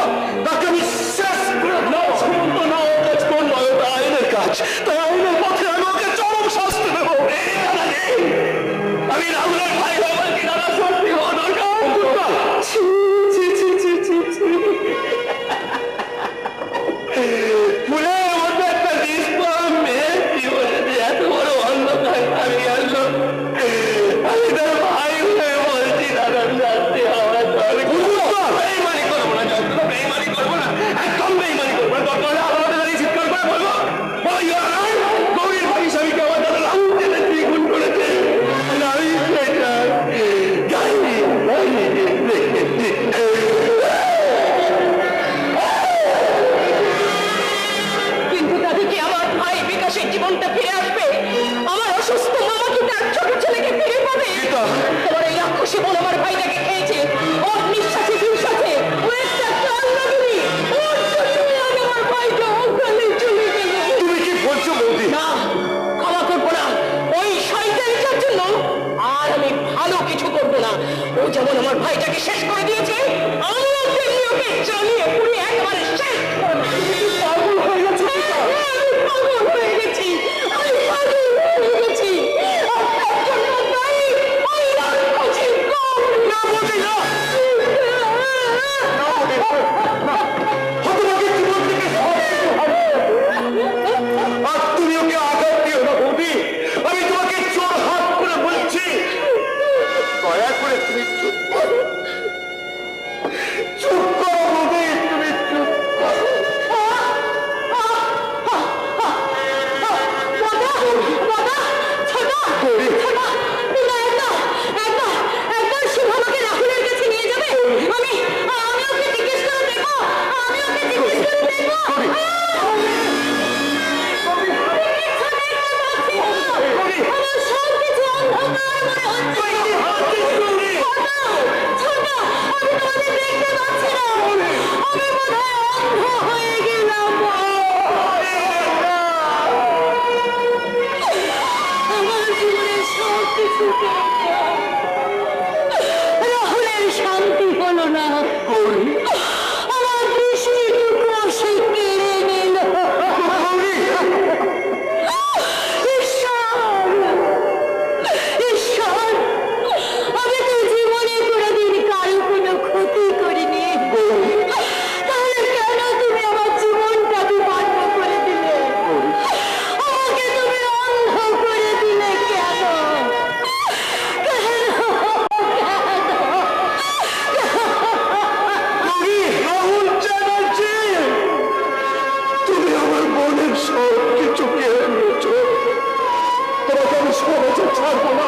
তাকে আমি শেষ করে দেবো। সুমন্ত না, ওর কাজ কোন নয়, ওটা আইনের কাজ। তাই আইনের পথে আমি ওকে চরম শাস্তি দেবো।
আমি রাহুলের ভাই আমার কি দাদা সত্যি হওয়া দরকার। ফুলের মধ্যে একটা নিষ্পাপ মেয়ে জীবনে এত বড় অন্ধকার আমি আসলো। আমি তার ভাই হয়ে বলছি দাদা শাস্তি হওয়া দরকার। বেইমানি করবো না, যন্ত্র বেইমানি করবো না, একদম বেইমানি করবো না। দরকার হলে আমাদের দাঁড়িয়ে চিৎকার করে বলবো গৌরীর ভাই স্বামীকে আমার দাদা রাহুল চ্যাটার্জি খুন করেছে। আমি সেটা
কিন্তু তাতে কি আমার ভাই বিকাশের জীবনটা ফিরে আসবে? আমার অসুস্থ মামা কি তার ছোট ছেলেকে ফিরে পাবে? তোমার এই রাক্ষসী বোন আমার ভাইটাকে খেয়েছে, ওর নিঃশ্বাসে নিঃশ্বাসে ও একটা কান্নাগুলি, ওর জন্যই আজ আমার ভাইটা অকালে চলে গেল।
তুমি কি বলছো বৌদি?
না, ক্ষমা করবো না ওই শয়তানটার জন্য। আর আমি ভালো কিছু করবো না। ও যেমন আমার ভাইটাকে শেষ করে দিয়েছে, আমি ওকে জ্বালিয়ে পুড়িয়ে একেবারে শেষ করে দেব। পাগল হয়ে গেছে। আমি পাগল হয়ে গেছি, আমি পাগল হয়ে গেছি। আপনার জন্য দায়ী ওই রাক্ষসী গৌরী। না বলছি না।
আর তুমি ওকে আঘাত দিও না বৌদি। আমি তোমাকে চোর হাত করে বলছি, দয়া করে তুমি চুপ করো। চুপ করো বৌদি, তুমি চুপ করো।
শুভমাকে রাহুলের কাছে নিয়ে যাবে। আমি ওকে জিজ্ঞেস করে দেখবো। আমি ওকে জিজ্ঞেস করে দেখবো। আমার সব কিছু অন্ধকার মনে হচ্ছে। ছোট, আমি তোমাদের দেখতে পাচ্ছি না। আমি বোধহয় অন্ধ হয়ে গেলাম। আমার জীবনের সব কিছু রাহুলের শান্তি হলো না। আমার দৃষ্টিটুকু সে কেড়ে নিল। ঈশ্বর, আমি তো জীবনে কোনোদিন কারো কোনো ক্ষতি করিনি। তাহলে কেন তুমি আমার জীবনটাকে বন্ধ করে দিলে? আমাকে তুমি অন্ধ করে দিলে কেন?
রাহুল চ্যাটার্জি, তুমি আমার বোনের সব কিছু কেড়ে নিয়েছো। তোমাকে আমি সহজে ছাড়বো না।